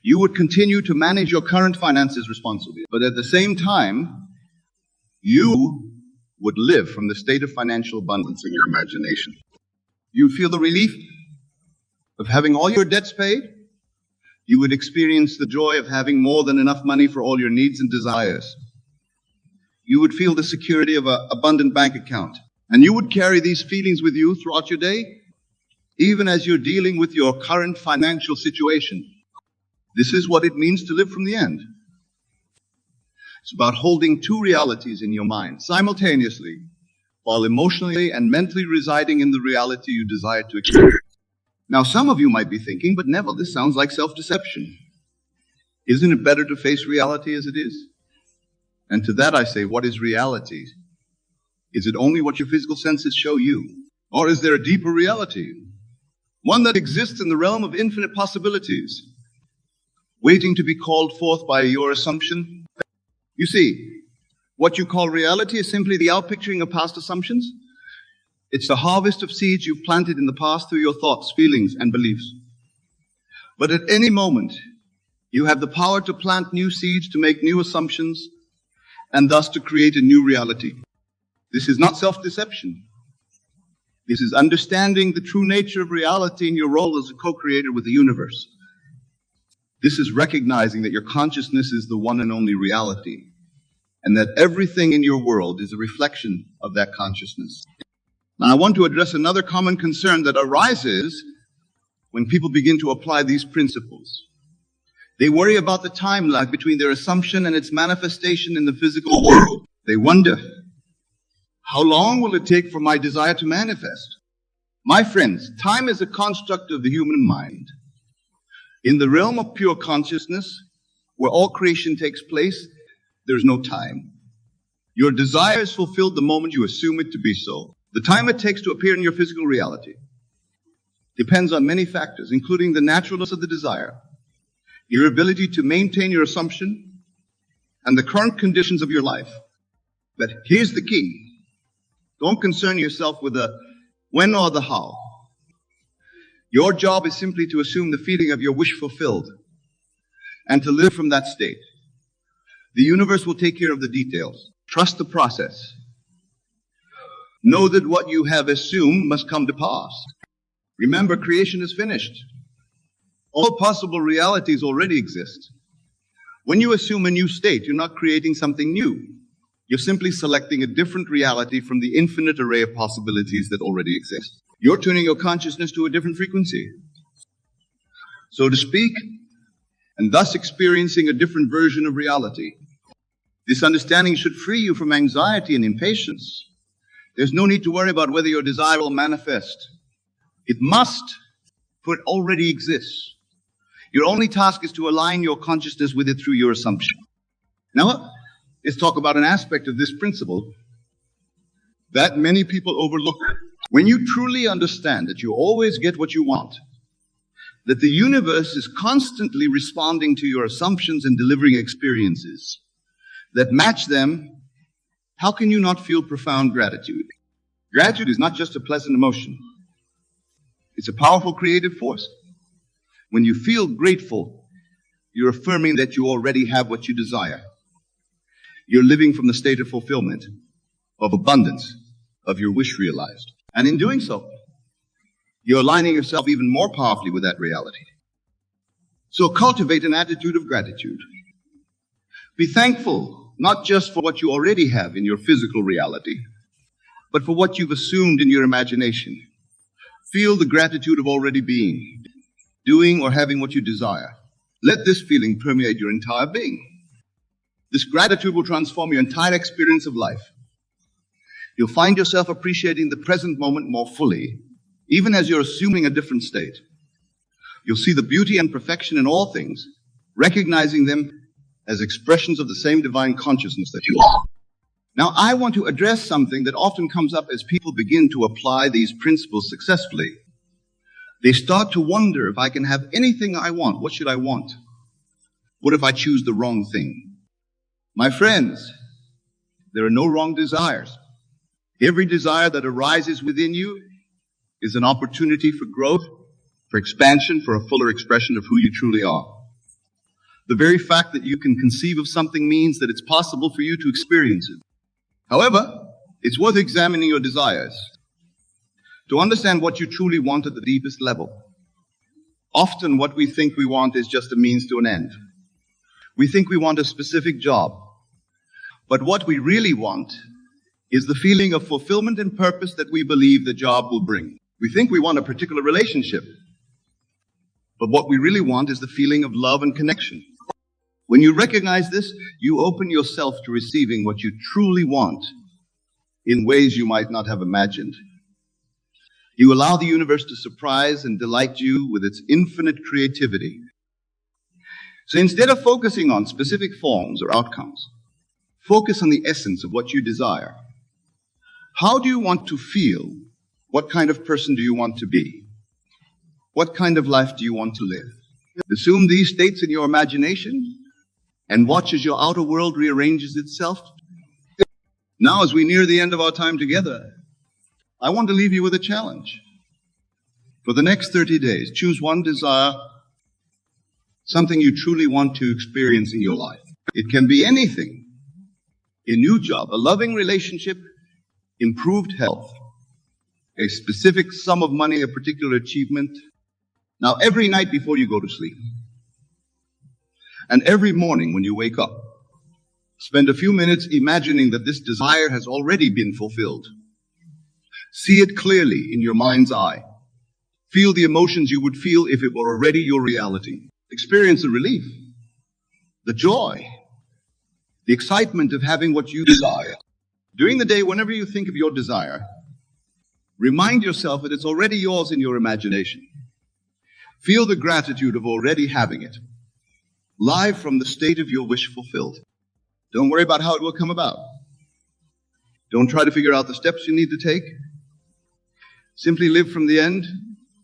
You would continue to manage your current finances responsibly, but at the same time, you would live from the state of financial abundance in your imagination. You feel the relief of having all your debts paid. You would experience the joy of having more than enough money for all your needs and desires. You would feel the security of an abundant bank account. And you would carry these feelings with you throughout your day, even as you're dealing with your current financial situation. This is what it means to live from the end. It's about holding two realities in your mind simultaneously, while emotionally and mentally residing in the reality you desire to experience. Now, some of you might be thinking, but Neville, this sounds like self-deception. Isn't it better to face reality as it is? And to that I say, what is reality? Is it only what your physical senses show you? Or is there a deeper reality? One that exists in the realm of infinite possibilities, waiting to be called forth by your assumption? You see, what you call reality is simply the outpicturing of past assumptions. It's the harvest of seeds you've planted in the past through your thoughts, feelings, and beliefs. But at any moment, you have the power to plant new seeds, to make new assumptions, and thus to create a new reality. This is not self-deception. This is understanding the true nature of reality and your role as a co-creator with the universe. This is recognizing that your consciousness is the one and only reality, and that everything in your world is a reflection of that consciousness. Now, I want to address another common concern that arises when people begin to apply these principles. They worry about the time lag between their assumption and its manifestation in the physical world. They wonder, how long will it take for my desire to manifest? My friends, time is a construct of the human mind. In the realm of pure consciousness, where all creation takes place, there's no time. Your desire is fulfilled the moment you assume it to be so. The time it takes to appear in your physical reality depends on many factors, including the naturalness of the desire, your ability to maintain your assumption, and the current conditions of your life. But here's the key. Don't concern yourself with the when or the how. Your job is simply to assume the feeling of your wish fulfilled and to live from that state. The universe will take care of the details. Trust the process. Know that what you have assumed must come to pass. Remember, creation is finished. All possible realities already exist. When you assume a new state, you're not creating something new. You're simply selecting a different reality from the infinite array of possibilities that already exist. You're tuning your consciousness to a different frequency, so to speak, and thus experiencing a different version of reality. This understanding should free you from anxiety and impatience. There's no need to worry about whether your desire will manifest. It must, for it already exists. Your only task is to align your consciousness with it through your assumption. Now, let's talk about an aspect of this principle that many people overlook. When you truly understand that you always get what you want, that the universe is constantly responding to your assumptions and delivering experiences that match them, how can you not feel profound gratitude? Gratitude is not just a pleasant emotion. It's a powerful creative force. When you feel grateful, you're affirming that you already have what you desire. You're living from the state of fulfillment, of abundance, of your wish realized. And in doing so, you're aligning yourself even more powerfully with that reality. So cultivate an attitude of gratitude. Be thankful, not just for what you already have in your physical reality, but for what you've assumed in your imagination. Feel the gratitude of already being, doing or having what you desire. Let this feeling permeate your entire being. This gratitude will transform your entire experience of life. You'll find yourself appreciating the present moment more fully, even as you're assuming a different state. You'll see the beauty and perfection in all things, recognizing them as expressions of the same divine consciousness that you are. Now, I want to address something that often comes up as people begin to apply these principles successfully. They start to wonder, if I can have anything I want, what should I want? What if I choose the wrong thing? My friends, there are no wrong desires. Every desire that arises within you is an opportunity for growth, for expansion, for a fuller expression of who you truly are. The very fact that you can conceive of something means that it's possible for you to experience it. However, it's worth examining your desires to understand what you truly want at the deepest level. Often what we think we want is just a means to an end. We think we want a specific job, but what we really want is the feeling of fulfillment and purpose that we believe the job will bring. We think we want a particular relationship, but what we really want is the feeling of love and connection. When you recognize this, you open yourself to receiving what you truly want in ways you might not have imagined. You allow the universe to surprise and delight you with its infinite creativity. So instead of focusing on specific forms or outcomes, focus on the essence of what you desire. How do you want to feel? What kind of person do you want to be? What kind of life do you want to live? Assume these states in your imagination and watch as your outer world rearranges itself. Now, as we near the end of our time together, I want to leave you with a challenge. For the next 30 days, choose one desire, something you truly want to experience in your life. It can be anything. A new job, a loving relationship, improved health, a specific sum of money, a particular achievement. Now, every night before you go to sleep, and every morning when you wake up, spend a few minutes imagining that this desire has already been fulfilled. See it clearly in your mind's eye. Feel the emotions you would feel if it were already your reality. Experience the relief, the joy, the excitement of having what you desire. During the day, whenever you think of your desire, remind yourself that it's already yours in your imagination. Feel the gratitude of already having it, live from the state of your wish fulfilled. Don't worry about how it will come about. Don't try to figure out the steps you need to take. Simply live from the end,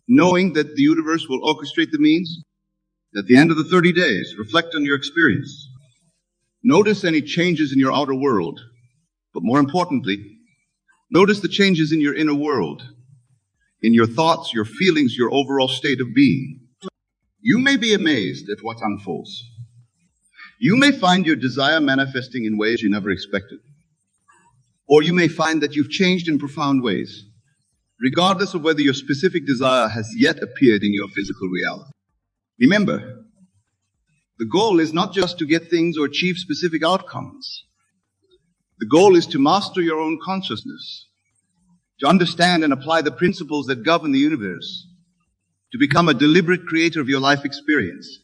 knowing that the universe will orchestrate the means. At the end of the 30 days, reflect on your experience. Notice any changes in your outer world, but more importantly, notice the changes in your inner world, in your thoughts, your feelings, your overall state of being. You may be amazed at what unfolds. You may find your desire manifesting in ways you never expected. Or you may find that you've changed in profound ways, regardless of whether your specific desire has yet appeared in your physical reality. Remember, the goal is not just to get things or achieve specific outcomes. The goal is to master your own consciousness, to understand and apply the principles that govern the universe, to become a deliberate creator of your life experience.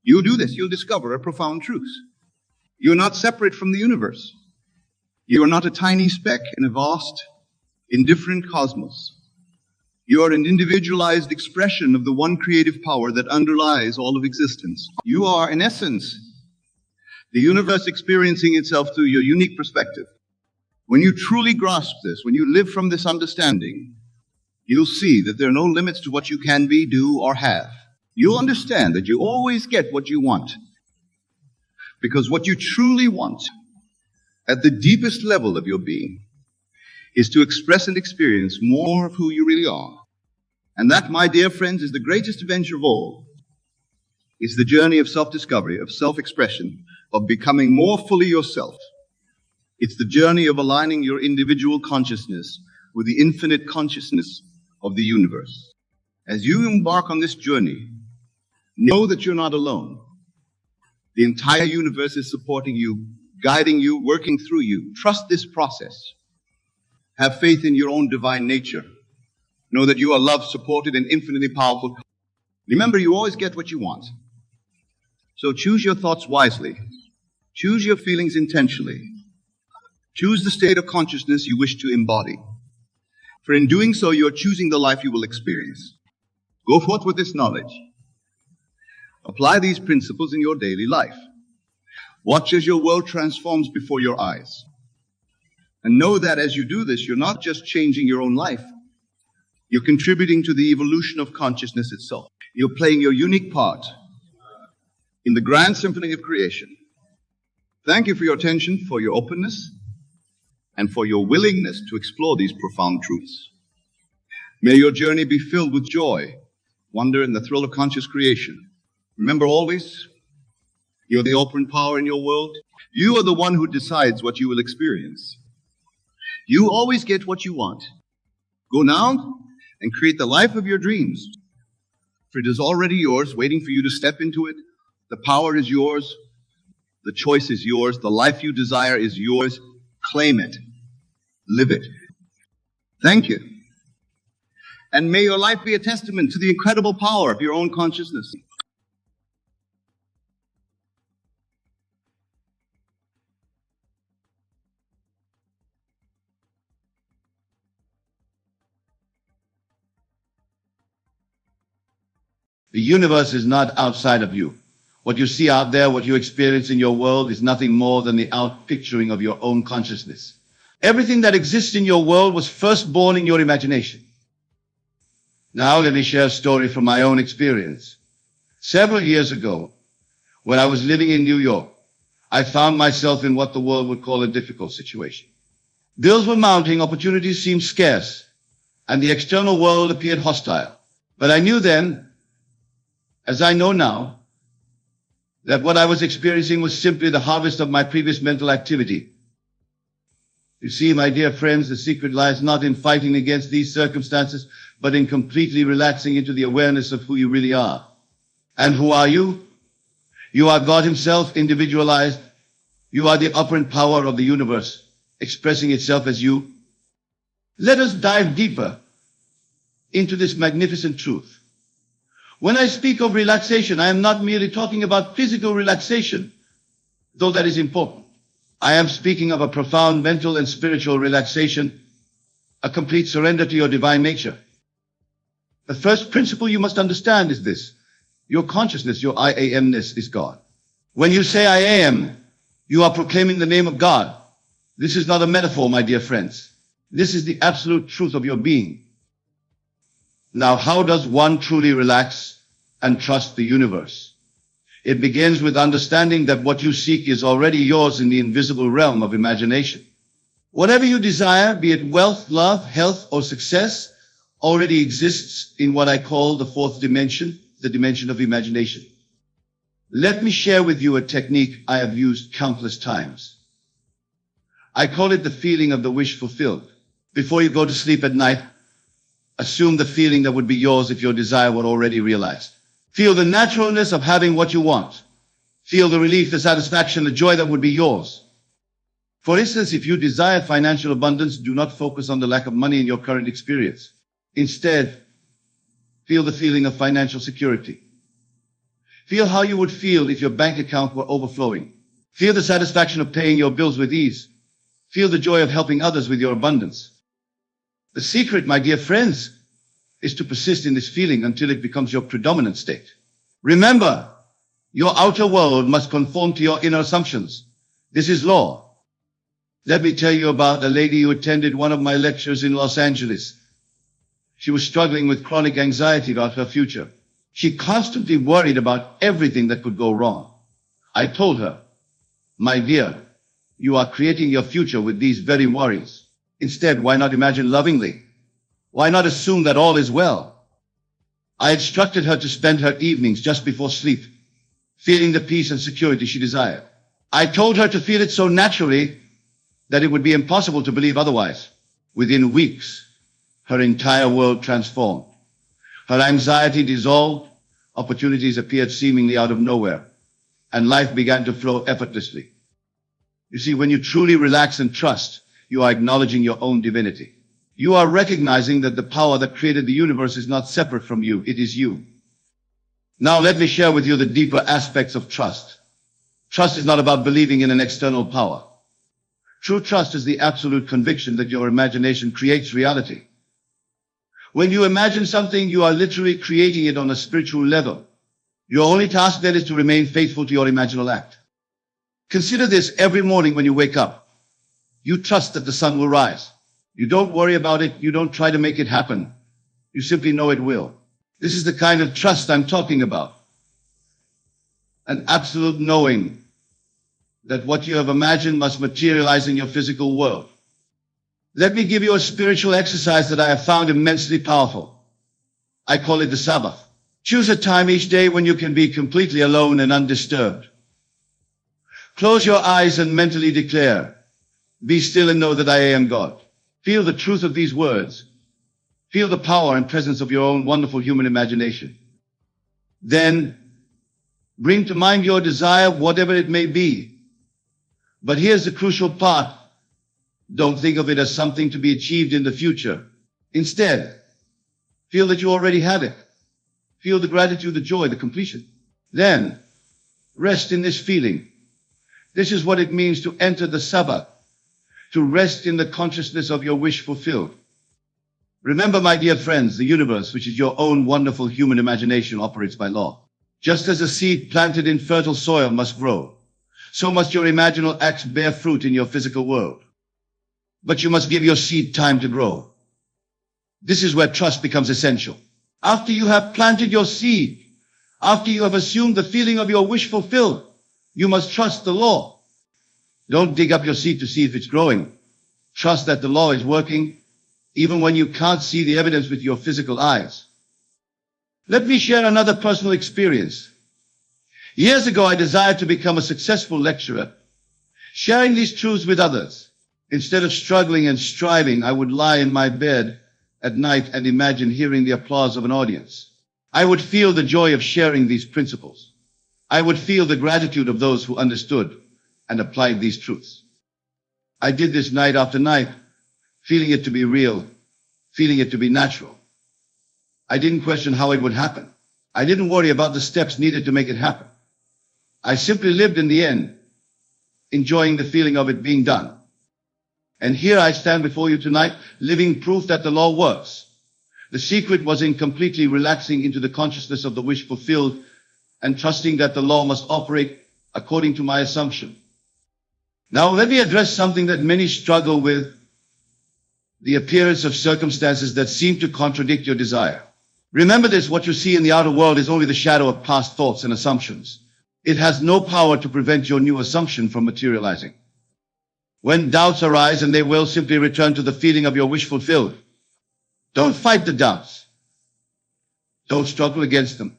You'll do this, you'll discover a profound truth. You're not separate from the universe. You are not a tiny speck in a vast, indifferent cosmos. You are an individualized expression of the one creative power that underlies all of existence. You are, in essence, the universe experiencing itself through your unique perspective. When you truly grasp this, when you live from this understanding, you'll see that there are no limits to what you can be, do, or have. You'll understand that you always get what you want. Because what you truly want, at the deepest level of your being, is to express and experience more of who you really are. And that, my dear friends, is the greatest adventure of all. It's the journey of self-discovery, of self-expression, of becoming more fully yourself. It's the journey of aligning your individual consciousness with the infinite consciousness of the universe. As you embark on this journey, know that you're not alone. The entire universe is supporting you, guiding you, working through you. Trust this process. Have faith in your own divine nature. Know that you are loved, supported, and infinitely powerful. Remember, you always get what you want. So choose your thoughts wisely. Choose your feelings intentionally. Choose the state of consciousness you wish to embody. For in doing so, you are choosing the life you will experience. Go forth with this knowledge. Apply these principles in your daily life. Watch as your world transforms before your eyes. And know that as you do this, you're not just changing your own life. You're contributing to the evolution of consciousness itself. You're playing your unique part in the grand symphony of creation. Thank you for your attention, for your openness, and for your willingness to explore these profound truths. May your journey be filled with joy, wonder, and the thrill of conscious creation. Remember always, you're the operant power in your world. You are the one who decides what you will experience. You always get what you want. Go now and create the life of your dreams. For it is already yours, waiting for you to step into it. The power is yours. The choice is yours. The life you desire is yours. Claim it. Live it. Thank you. And may your life be a testament to the incredible power of your own consciousness. The universe is not outside of you. What you see out there, what you experience in your world is nothing more than the outpicturing of your own consciousness. Everything that exists in your world was first born in your imagination. Now let me share a story from my own experience. Several years ago, when I was living in New York, I found myself in what the world would call a difficult situation. Bills were mounting, opportunities seemed scarce, and the external world appeared hostile. But I knew then, as I know now, that what I was experiencing was simply the harvest of my previous mental activity. You see, my dear friends, the secret lies not in fighting against these circumstances, but in completely relaxing into the awareness of who you really are. And who are you? You are God Himself, individualized. You are the operant power of the universe, expressing itself as you. Let us dive deeper into this magnificent truth. When I speak of relaxation, I am not merely talking about physical relaxation, though that is important. I am speaking of a profound mental and spiritual relaxation, a complete surrender to your divine nature. The first principle you must understand is this. Your consciousness, your I amness is God. When you say I am, you are proclaiming the name of God. This is not a metaphor, my dear friends. This is the absolute truth of your being. Now, how does one truly relax and trust the universe? It begins with understanding that what you seek is already yours in the invisible realm of imagination. Whatever you desire, be it wealth, love, health, or success, already exists in what I call the fourth dimension, the dimension of imagination. Let me share with you a technique I have used countless times. I call it the feeling of the wish fulfilled. Before you go to sleep at night, assume the feeling that would be yours if your desire were already realized. Feel the naturalness of having what you want. Feel the relief, the satisfaction, the joy that would be yours. For instance, if you desire financial abundance, do not focus on the lack of money in your current experience. Instead, feel the feeling of financial security. Feel how you would feel if your bank account were overflowing. Feel the satisfaction of paying your bills with ease. Feel the joy of helping others with your abundance. The secret, my dear friends, is to persist in this feeling until it becomes your predominant state. Remember, your outer world must conform to your inner assumptions. This is law. Let me tell you about a lady who attended one of my lectures in Los Angeles. She was struggling with chronic anxiety about her future. She constantly worried about everything that could go wrong. I told her, my dear, you are creating your future with these very worries. Instead, why not imagine lovingly? Why not assume that all is well? I instructed her to spend her evenings just before sleep, feeling the peace and security she desired. I told her to feel it so naturally that it would be impossible to believe otherwise. Within weeks, her entire world transformed. Her anxiety dissolved, opportunities appeared seemingly out of nowhere, and life began to flow effortlessly. You see, when you truly relax and trust, you are acknowledging your own divinity. You are recognizing that the power that created the universe is not separate from you, it is you. Now let me share with you the deeper aspects of trust. Trust is not about believing in an external power. True trust is the absolute conviction that your imagination creates reality. When you imagine something, you are literally creating it on a spiritual level. Your only task then is to remain faithful to your imaginal act. Consider this every morning when you wake up. You trust that the sun will rise. You don't worry about it. You don't try to make it happen. You simply know it will. This is the kind of trust I'm talking about. An absolute knowing that what you have imagined must materialize in your physical world. Let me give you a spiritual exercise that I have found immensely powerful. I call it the Sabbath. Choose a time each day when you can be completely alone and undisturbed. Close your eyes and mentally declare, "Be still and know that I am God." Feel the truth of these words. Feel the power and presence of your own wonderful human imagination. Then, bring to mind your desire, whatever it may be. But here's the crucial part. Don't think of it as something to be achieved in the future. Instead, feel that you already have it. Feel the gratitude, the joy, the completion. Then, rest in this feeling. This is what it means to enter the Sabbath, to rest in the consciousness of your wish fulfilled. Remember, my dear friends, the universe, which is your own wonderful human imagination, operates by law. Just as a seed planted in fertile soil must grow, so must your imaginal acts bear fruit in your physical world. But you must give your seed time to grow. This is where trust becomes essential. After you have planted your seed, after you have assumed the feeling of your wish fulfilled, you must trust the law. Don't dig up your seed to see if it's growing. Trust that the law is working, even when you can't see the evidence with your physical eyes. Let me share another personal experience. Years ago, I desired to become a successful lecturer, sharing these truths with others. Instead of struggling and striving, I would lie in my bed at night and imagine hearing the applause of an audience. I would feel the joy of sharing these principles. I would feel the gratitude of those who understood and applied these truths. I did this night after night, feeling it to be real, feeling it to be natural. I didn't question how it would happen. I didn't worry about the steps needed to make it happen. I simply lived in the end, enjoying the feeling of it being done. And here I stand before you tonight, living proof that the law works. The secret was in completely relaxing into the consciousness of the wish fulfilled and trusting that the law must operate according to my assumption. Now let me address something that many struggle with: the appearance of circumstances that seem to contradict your desire. Remember this: what you see in the outer world is only the shadow of past thoughts and assumptions. It has no power to prevent your new assumption from materializing. When doubts arise, and they will, simply return to the feeling of your wish fulfilled. Don't fight the doubts. Don't struggle against them.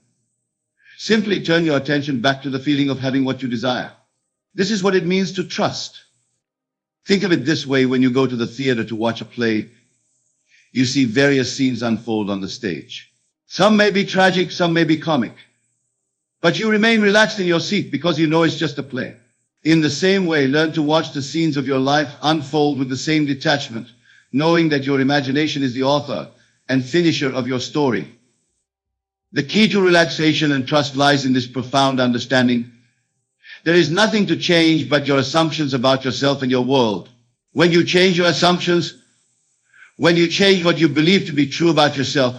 Simply turn your attention back to the feeling of having what you desire. This is what it means to trust. Think of it this way: when you go to the theater to watch a play, you see various scenes unfold on the stage. Some may be tragic, some may be comic. But you remain relaxed in your seat because you know it's just a play. In the same way, learn to watch the scenes of your life unfold with the same detachment, knowing that your imagination is the author and finisher of your story. The key to relaxation and trust lies in this profound understanding. There is nothing to change but your assumptions about yourself and your world. When you change your assumptions, when you change what you believe to be true about yourself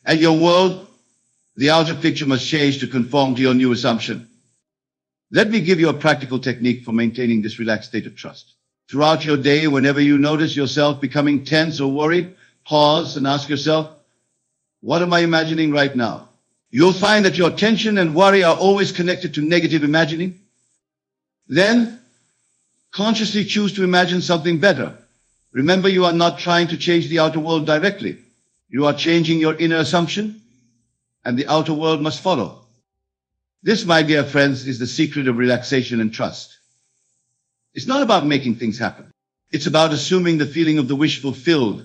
and your world, the outer picture must change to conform to your new assumption. Let me give you a practical technique for maintaining this relaxed state of trust. Throughout your day, whenever you notice yourself becoming tense or worried, pause and ask yourself, what am I imagining right now? You'll find that your tension and worry are always connected to negative imagining. Then, consciously choose to imagine something better. Remember, you are not trying to change the outer world directly. You are changing your inner assumption, and the outer world must follow. This, my dear friends, is the secret of relaxation and trust. It's not about making things happen. It's about assuming the feeling of the wish fulfilled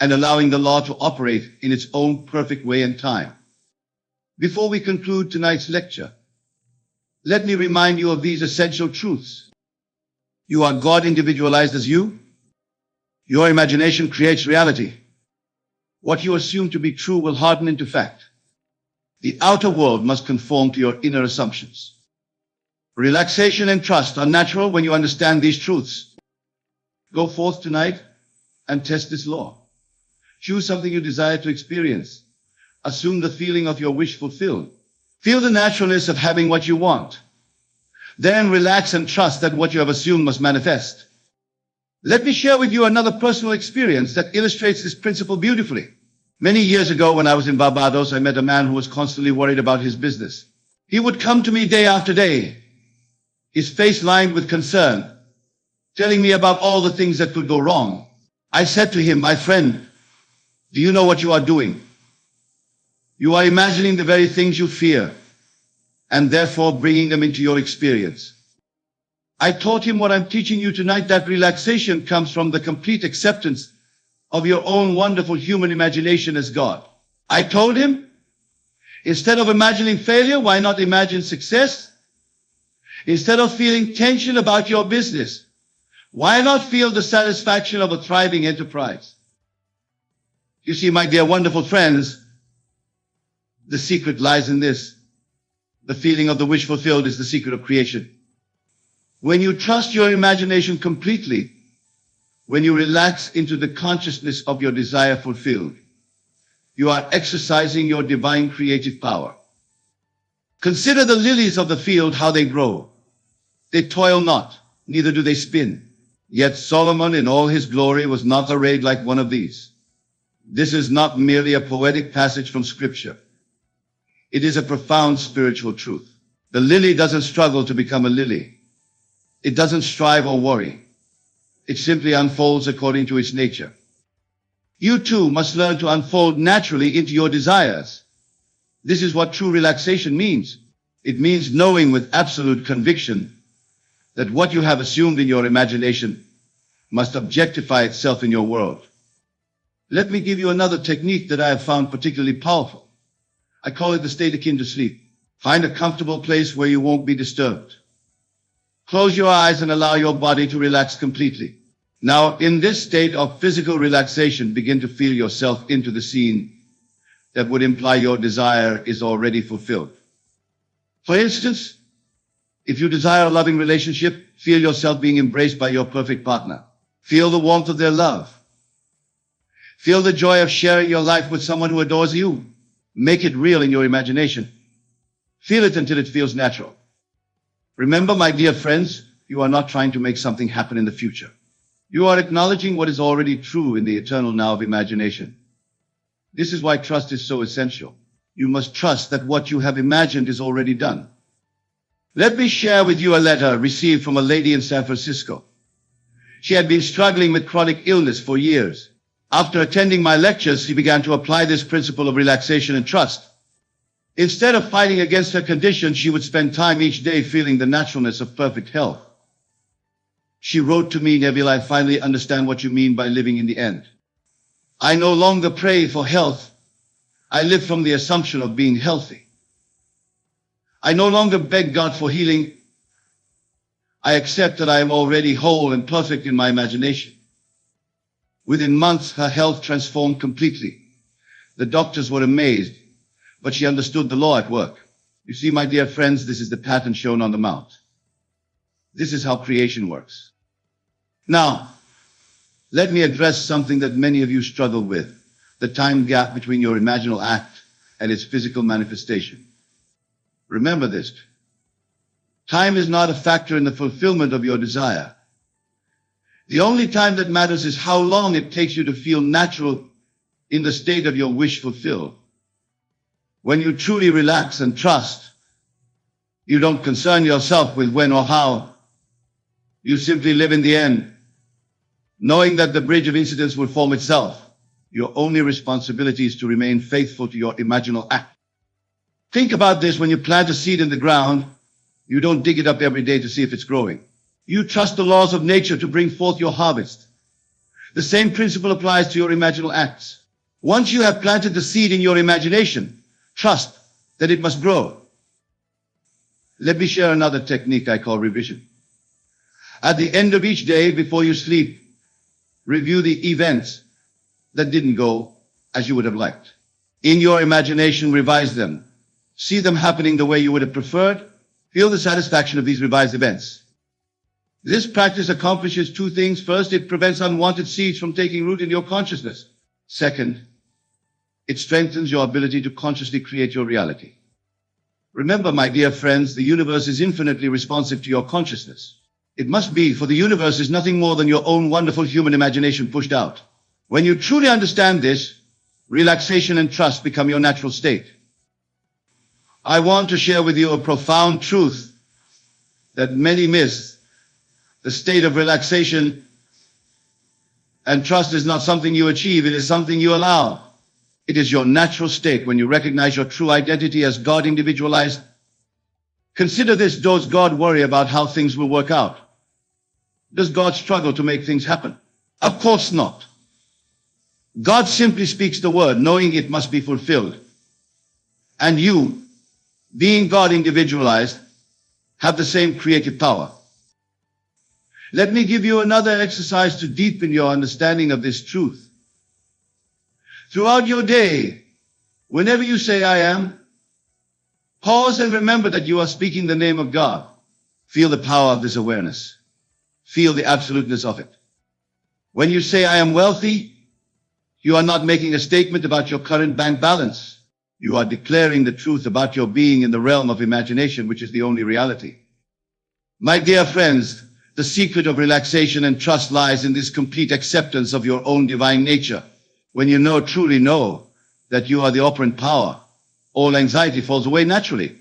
and allowing the law to operate in its own perfect way and time. Before we conclude tonight's lecture, let me remind you of these essential truths. You are God individualized as you. Your imagination creates reality. What you assume to be true will harden into fact. The outer world must conform to your inner assumptions. Relaxation and trust are natural when you understand these truths. Go forth tonight and test this law. Choose something you desire to experience. Assume the feeling of your wish fulfilled. Feel the naturalness of having what you want. Then relax and trust that what you have assumed must manifest. Let me share with you another personal experience that illustrates this principle beautifully. Many years ago, when I was in Barbados, I met a man who was constantly worried about his business. He would come to me day after day, his face lined with concern, telling me about all the things that could go wrong. I said to him, my friend, do you know what you are doing? You are imagining the very things you fear, and therefore bringing them into your experience. I taught him what I'm teaching you tonight, that relaxation comes from the complete acceptance of your own wonderful human imagination as God. I told him, instead of imagining failure, why not imagine success? Instead of feeling tension about your business, why not feel the satisfaction of a thriving enterprise? You see, my dear wonderful friends, the secret lies in this. The feeling of the wish fulfilled is the secret of creation. When you trust your imagination completely, when you relax into the consciousness of your desire fulfilled, you are exercising your divine creative power. Consider the lilies of the field, how they grow. They toil not, neither do they spin. Yet Solomon in all his glory was not arrayed like one of these. This is not merely a poetic passage from Scripture. It is a profound spiritual truth. The lily doesn't struggle to become a lily. It doesn't strive or worry. It simply unfolds according to its nature. You too must learn to unfold naturally into your desires. This is what true relaxation means. It means knowing with absolute conviction that what you have assumed in your imagination must objectify itself in your world. Let me give you another technique that I have found particularly powerful. I call it the state akin to sleep. Find a comfortable place where you won't be disturbed. Close your eyes and allow your body to relax completely. Now, in this state of physical relaxation, begin to feel yourself into the scene that would imply your desire is already fulfilled. For instance, if you desire a loving relationship, feel yourself being embraced by your perfect partner. Feel the warmth of their love. Feel the joy of sharing your life with someone who adores you. Make it real in your imagination. Feel it until it feels natural. Remember, my dear friends, you are not trying to make something happen in the future. You are acknowledging what is already true in the eternal now of imagination. This is why trust is so essential. You must trust that what you have imagined is already done. Let me share with you a letter received from a lady in San Francisco. She had been struggling with chronic illness for years. After attending my lectures, she began to apply this principle of relaxation and trust. Instead of fighting against her condition, she would spend time each day feeling the naturalness of perfect health. She wrote to me, Neville, I finally understand what you mean by living in the end. I no longer pray for health. I live from the assumption of being healthy. I no longer beg God for healing. I accept that I am already whole and perfect in my imagination. Within months, her health transformed completely. The doctors were amazed, but she understood the law at work. You see, my dear friends, this is the pattern shown on the mount. This is how creation works. Now, let me address something that many of you struggle with, the time gap between your imaginal act and its physical manifestation. Remember this. Time is not a factor in the fulfillment of your desire. The only time that matters is how long it takes you to feel natural in the state of your wish fulfilled. When you truly relax and trust, you don't concern yourself with when or how. You simply live in the end, knowing that the bridge of incidents will form itself. Your only responsibility is to remain faithful to your imaginal act. Think about this: when you plant a seed in the ground, you don't dig it up every day to see if it's growing. You trust the laws of nature to bring forth your harvest. The same principle applies to your imaginal acts. Once you have planted the seed in your imagination, trust that it must grow. Let me share another technique I call revision. At the end of each day, before you sleep, review the events that didn't go as you would have liked. In your imagination, revise them. See them happening the way you would have preferred. Feel the satisfaction of these revised events. This practice accomplishes two things. First, it prevents unwanted seeds from taking root in your consciousness. Second, it strengthens your ability to consciously create your reality. Remember, my dear friends, the universe is infinitely responsive to your consciousness. It must be, for the universe is nothing more than your own wonderful human imagination pushed out. When you truly understand this, relaxation and trust become your natural state. I want to share with you a profound truth that many miss. The state of relaxation and trust is not something you achieve, it is something you allow. It is your natural state when you recognize your true identity as God individualized. Consider this: does God worry about how things will work out? Does God struggle to make things happen? Of course not. God simply speaks the word, knowing it must be fulfilled. And you, being God individualized, have the same creative power. Let me give you another exercise to deepen your understanding of this truth. Throughout your day, whenever you say "I am," pause and remember that you are speaking the name of God. Feel the power of this awareness. Feel the absoluteness of it. When you say "I am wealthy," you are not making a statement about your current bank balance. You are declaring the truth about your being in the realm of imagination, which is the only reality. My dear friends, the secret of relaxation and trust lies in this complete acceptance of your own divine nature. When you truly know that you are the operant power, all anxiety falls away naturally.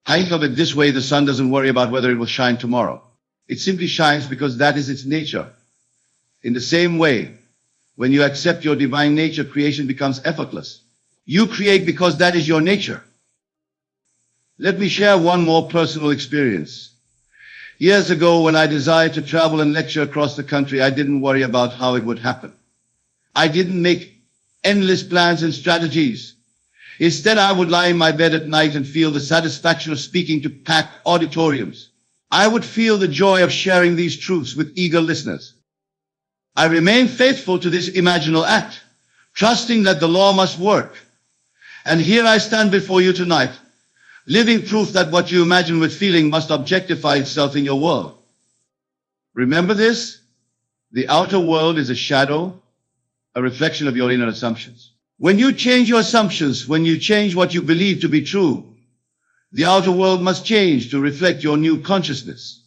Think of it this way: the sun doesn't worry about whether it will shine tomorrow. It simply shines because that is its nature. In the same way, when you accept your divine nature, creation becomes effortless. You create because that is your nature. Let me share one more personal experience. Years ago, when I desired to travel and lecture across the country, I didn't worry about how it would happen. I didn't make endless plans and strategies. Instead, I would lie in my bed at night and feel the satisfaction of speaking to packed auditoriums. I would feel the joy of sharing these truths with eager listeners. I remained faithful to this imaginal act, trusting that the law must work. And here I stand before you tonight, living proof that what you imagine with feeling must objectify itself in your world. Remember this: the outer world is a shadow, a reflection of your inner assumptions. When you change your assumptions, when you change what you believe to be true, the outer world must change to reflect your new consciousness.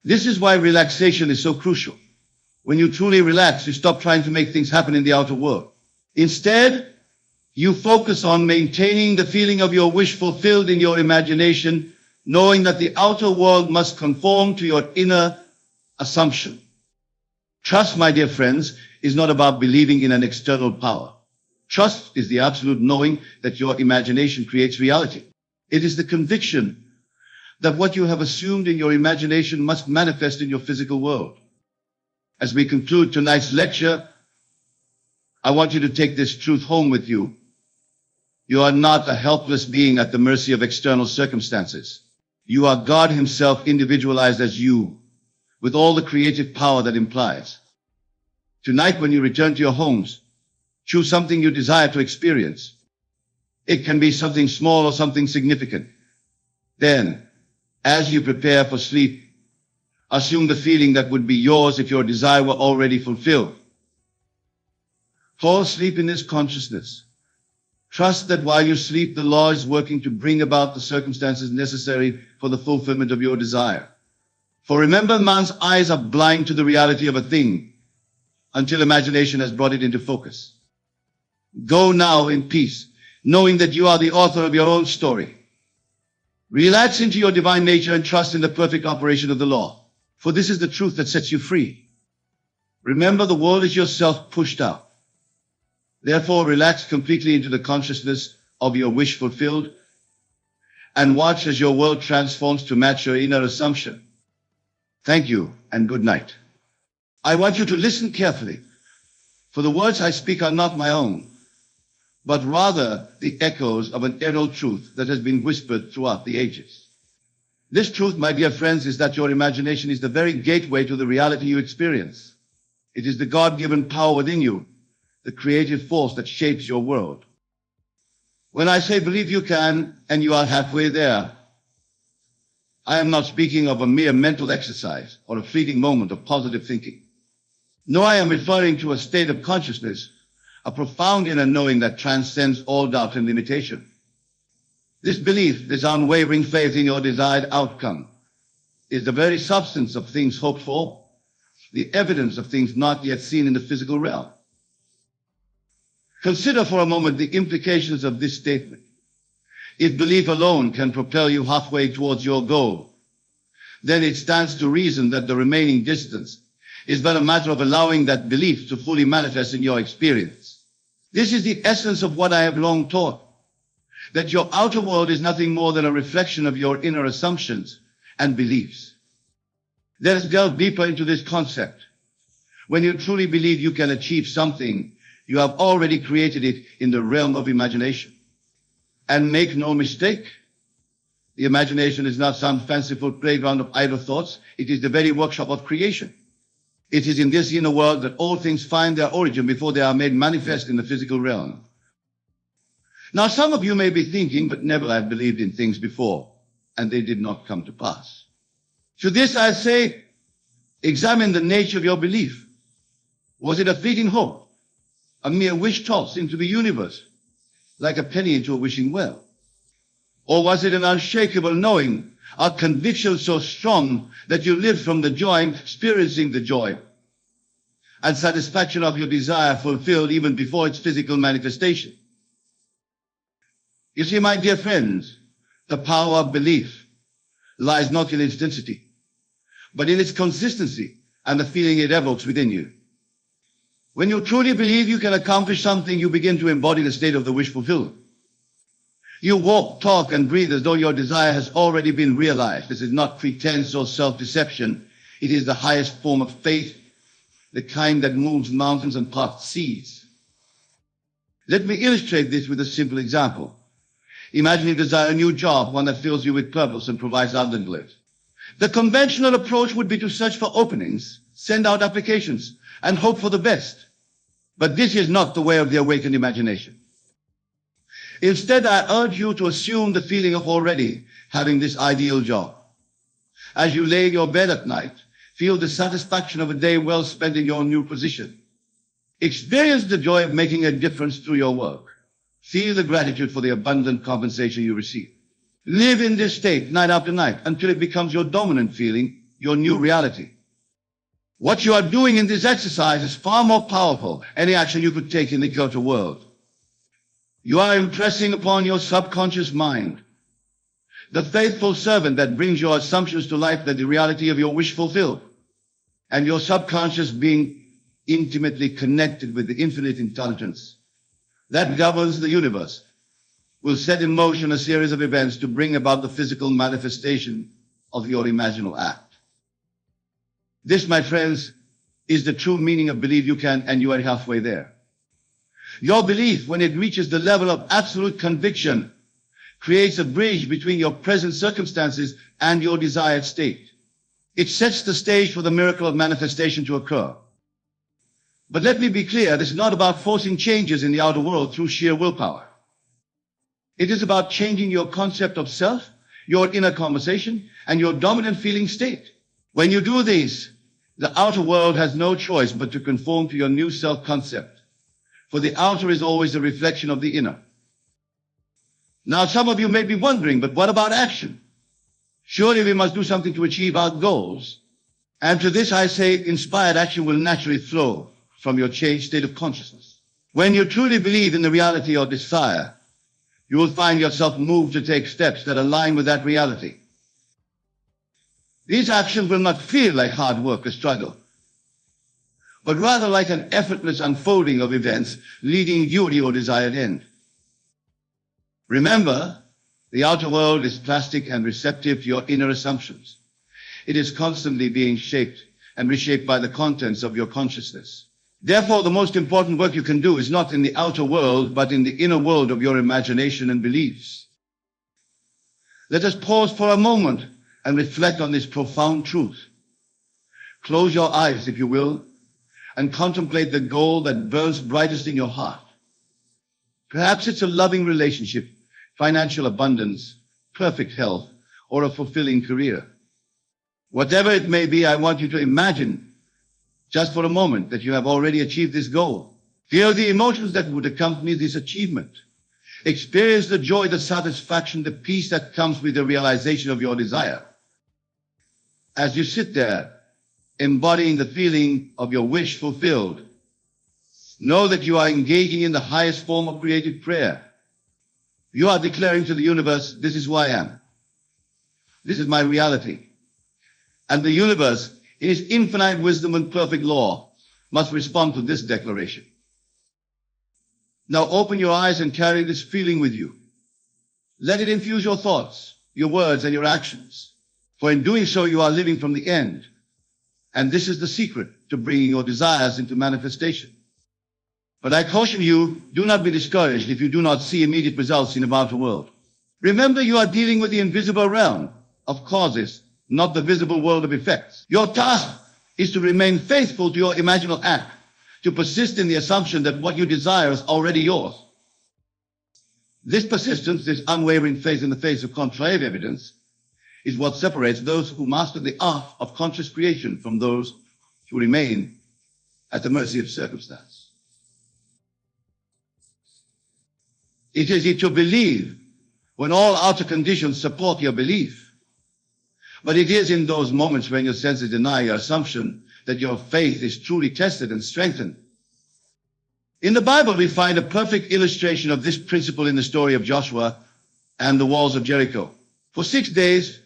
This is why relaxation is so crucial. When you truly relax, you stop trying to make things happen in the outer world. Instead, you focus on maintaining the feeling of your wish fulfilled in your imagination, knowing that the outer world must conform to your inner assumption. Trust, my dear friends, is not about believing in an external power. Trust is the absolute knowing that your imagination creates reality. It is the conviction that what you have assumed in your imagination must manifest in your physical world. As we conclude tonight's lecture, I want you to take this truth home with you. You are not a helpless being at the mercy of external circumstances. You are God Himself individualized as you, with all the creative power that implies. Tonight, when you return to your homes, choose something you desire to experience. It can be something small or something significant. Then, as you prepare for sleep, assume the feeling that would be yours if your desire were already fulfilled. Fall asleep in this consciousness. Trust that while you sleep, the law is working to bring about the circumstances necessary for the fulfillment of your desire. For remember, man's eyes are blind to the reality of a thing until imagination has brought it into focus. Go now in peace, knowing that you are the author of your own story. Relax into your divine nature and trust in the perfect operation of the law, for this is the truth that sets you free. Remember, the world is yourself pushed out. Therefore, relax completely into the consciousness of your wish fulfilled and watch as your world transforms to match your inner assumption. Thank you and good night. I want you to listen carefully, for the words I speak are not my own, but rather the echoes of an eternal truth that has been whispered throughout the ages. This truth, my dear friends, is that your imagination is the very gateway to the reality you experience. It is the God-given power within you, the creative force that shapes your world. When I say believe you can, and you are halfway there, I am not speaking of a mere mental exercise or a fleeting moment of positive thinking. No, I am referring to a state of consciousness, a profound inner knowing that transcends all doubt and limitation. This belief, this unwavering faith in your desired outcome, is the very substance of things hoped for, the evidence of things not yet seen in the physical realm. Consider for a moment the implications of this statement. If belief alone can propel you halfway towards your goal, then it stands to reason that the remaining distance is but a matter of allowing that belief to fully manifest in your experience. This is the essence of what I have long taught, that your outer world is nothing more than a reflection of your inner assumptions and beliefs. Let us delve deeper into this concept. When you truly believe you can achieve something, you have already created it in the realm of imagination. And make no mistake, the imagination is not some fanciful playground of idle thoughts. It is the very workshop of creation. It is in this inner world that all things find their origin before they are made manifest in the physical realm. Now, some of you may be thinking, but never have believed in things before, and they did not come to pass. To this I say, examine the nature of your belief. Was it a fleeting hope? A mere wish tossed into the universe, like a penny into a wishing well? Or was it an unshakable knowing, a conviction so strong that you lived from the joy, experiencing the joy and satisfaction of your desire fulfilled even before its physical manifestation? You see, my dear friends, the power of belief lies not in its density, but in its consistency and the feeling it evokes within you. When you truly believe you can accomplish something, you begin to embody the state of the wish fulfilled. You walk, talk, and breathe as though your desire has already been realized. This is not pretense or self-deception. It is the highest form of faith, the kind that moves mountains and parts seas. Let me illustrate this with a simple example. Imagine you desire a new job, one that fills you with purpose and provides outlets. The conventional approach would be to search for openings, send out applications, and hope for the best. But this is not the way of the awakened imagination. Instead, I urge you to assume the feeling of already having this ideal job. As you lay in your bed at night, feel the satisfaction of a day well spent in your new position. Experience the joy of making a difference through your work. Feel the gratitude for the abundant compensation you receive. Live in this state night after night until it becomes your dominant feeling, your new reality. What you are doing in this exercise is far more powerful than any action you could take in the outer world. You are impressing upon your subconscious mind, the faithful servant that brings your assumptions to life, that the reality of your wish fulfilled, and your subconscious being intimately connected with the infinite intelligence that governs the universe will set in motion a series of events to bring about the physical manifestation of your imaginal act. This, my friends, is the true meaning of believe you can, and you are halfway there. Your belief, when it reaches the level of absolute conviction, creates a bridge between your present circumstances and your desired state. It sets the stage for the miracle of manifestation to occur. But let me be clear, this is not about forcing changes in the outer world through sheer willpower. It is about changing your concept of self, your inner conversation, and your dominant feeling state. When you do these, the outer world has no choice but to conform to your new self-concept, for the outer is always a reflection of the inner. Now, some of you may be wondering, but what about action? Surely we must do something to achieve our goals. And to this I say, inspired action will naturally flow from your changed state of consciousness. When you truly believe in the reality of desire, you will find yourself moved to take steps that align with that reality. These actions will not feel like hard work or struggle, but rather like an effortless unfolding of events leading you to your desired end. Remember, the outer world is plastic and receptive to your inner assumptions. It is constantly being shaped and reshaped by the contents of your consciousness. Therefore, the most important work you can do is not in the outer world, but in the inner world of your imagination and beliefs. Let us pause for a moment and reflect on this profound truth. Close your eyes, if you will, and contemplate the goal that burns brightest in your heart. Perhaps it's a loving relationship, financial abundance, perfect health, or a fulfilling career. Whatever it may be, I want you to imagine just for a moment that you have already achieved this goal. Feel the emotions that would accompany this achievement. Experience the joy, the satisfaction, the peace that comes with the realization of your desire. As you sit there, embodying the feeling of your wish fulfilled, know that you are engaging in the highest form of creative prayer. You are declaring to the universe, this is who I am. This is my reality. And the universe, in its infinite wisdom and perfect law, must respond to this declaration. Now open your eyes and carry this feeling with you. Let it infuse your thoughts, your words, and your actions. For in doing so, you are living from the end. And this is the secret to bringing your desires into manifestation. But I caution you, do not be discouraged if you do not see immediate results in the outer world. Remember, you are dealing with the invisible realm of causes, not the visible world of effects. Your task is to remain faithful to your imaginal act, to persist in the assumption that what you desire is already yours. This persistence, this unwavering faith in the face of contrary evidence, is what separates those who master the art of conscious creation from those who remain at the mercy of circumstance. It is to believe when all outer conditions support your belief. But it is in those moments when your senses deny your assumption that your faith is truly tested and strengthened. In the Bible, we find a perfect illustration of this principle in the story of Joshua and the walls of Jericho. For 6 days,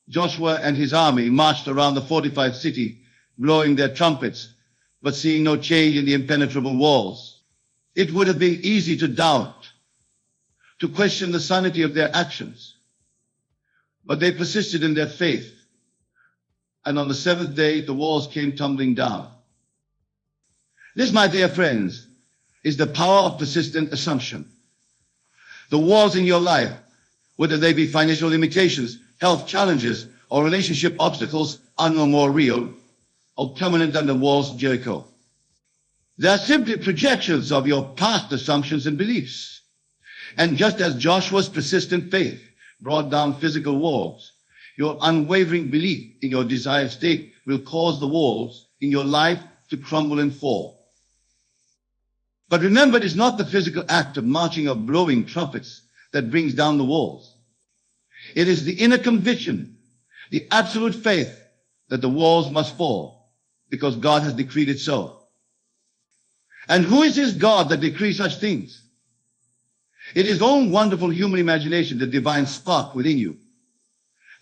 Joshua and his army marched around the fortified city, blowing their trumpets, but seeing no change in the impenetrable walls. It would have been easy to doubt, to question the sanity of their actions. But they persisted in their faith. And on the 7th day, the walls came tumbling down. This, my dear friends, is the power of persistent assumption. The walls in your life, whether they be financial limitations, health challenges, or relationship obstacles, are no more real or permanent than the walls of Jericho. They are simply projections of your past assumptions and beliefs. And just as Joshua's persistent faith brought down physical walls, your unwavering belief in your desired state will cause the walls in your life to crumble and fall. But remember, it is not the physical act of marching or blowing trumpets that brings down the walls. It is the inner conviction, the absolute faith that the walls must fall because God has decreed it so. And who is this God that decrees such things? It is own wonderful human imagination, the divine spark within you,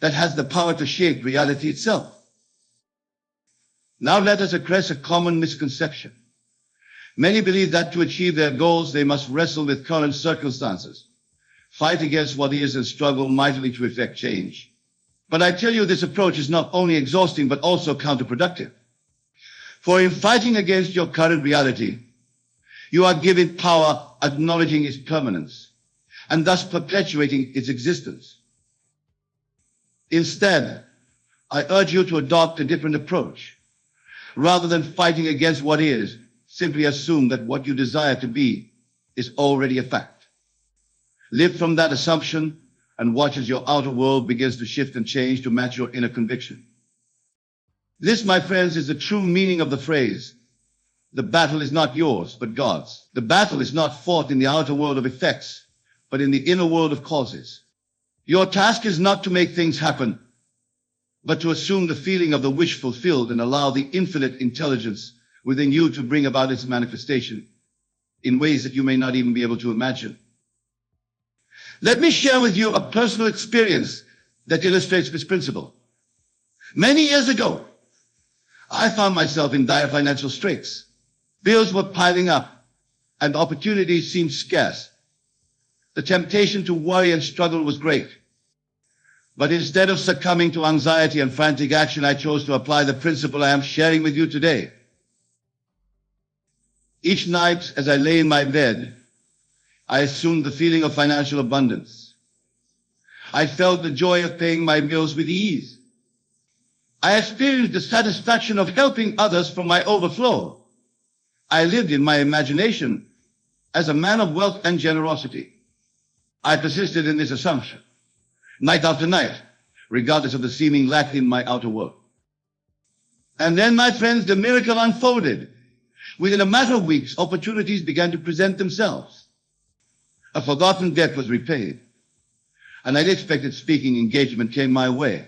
that has the power to shape reality itself. Now let us address a common misconception. Many believe that to achieve their goals, they must wrestle with current circumstances, fight against what is, and struggle mightily to effect change. But I tell you, this approach is not only exhausting, but also counterproductive. For in fighting against your current reality, you are giving power, acknowledging its permanence, and thus perpetuating its existence. Instead, I urge you to adopt a different approach. Rather than fighting against what is, simply assume that what you desire to be is already a fact. Live from that assumption and watch as your outer world begins to shift and change to match your inner conviction. This, my friends, is the true meaning of the phrase, the battle is not yours, but God's. The battle is not fought in the outer world of effects, but in the inner world of causes. Your task is not to make things happen, but to assume the feeling of the wish fulfilled and allow the infinite intelligence within you to bring about its manifestation in ways that you may not even be able to imagine. Let me share with you a personal experience that illustrates this principle. Many years ago, I found myself in dire financial straits. Bills were piling up and opportunities seemed scarce. The temptation to worry and struggle was great. But instead of succumbing to anxiety and frantic action, I chose to apply the principle I am sharing with you today. Each night as I lay in my bed, I assumed the feeling of financial abundance. I felt the joy of paying my bills with ease. I experienced the satisfaction of helping others from my overflow. I lived in my imagination as a man of wealth and generosity. I persisted in this assumption, night after night, regardless of the seeming lack in my outer world. And then, my friends, the miracle unfolded. Within a matter of weeks, opportunities began to present themselves. A forgotten debt was repaid. An unexpected speaking engagement came my way.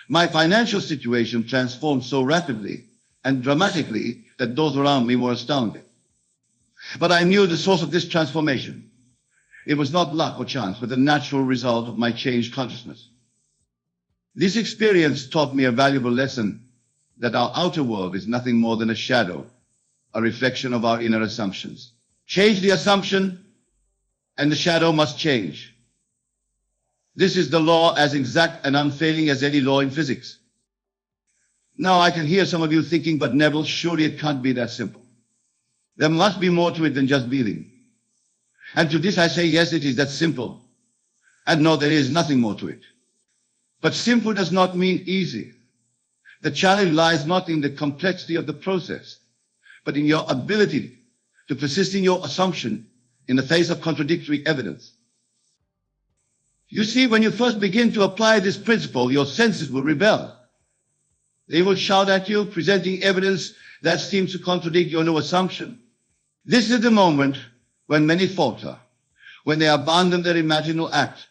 My financial situation transformed so rapidly and dramatically that those around me were astounded. But I knew the source of this transformation. It was not luck or chance, but the natural result of my changed consciousness. This experience taught me a valuable lesson that our outer world is nothing more than a shadow, a reflection of our inner assumptions. Change the assumption, and the shadow must change. This is the law as exact and unfailing as any law in physics. Now I can hear some of you thinking, but Neville, surely it can't be that simple. There must be more to it than just believing. And to this I say, yes, it is that simple. And no, there is nothing more to it. But simple does not mean easy. The challenge lies not in the complexity of the process, but in your ability to persist in your assumption in the face of contradictory evidence. You see, when you first begin to apply this principle, your senses will rebel. They will shout at you, presenting evidence that seems to contradict your new assumption. This is the moment when many falter, when they abandon their imaginal act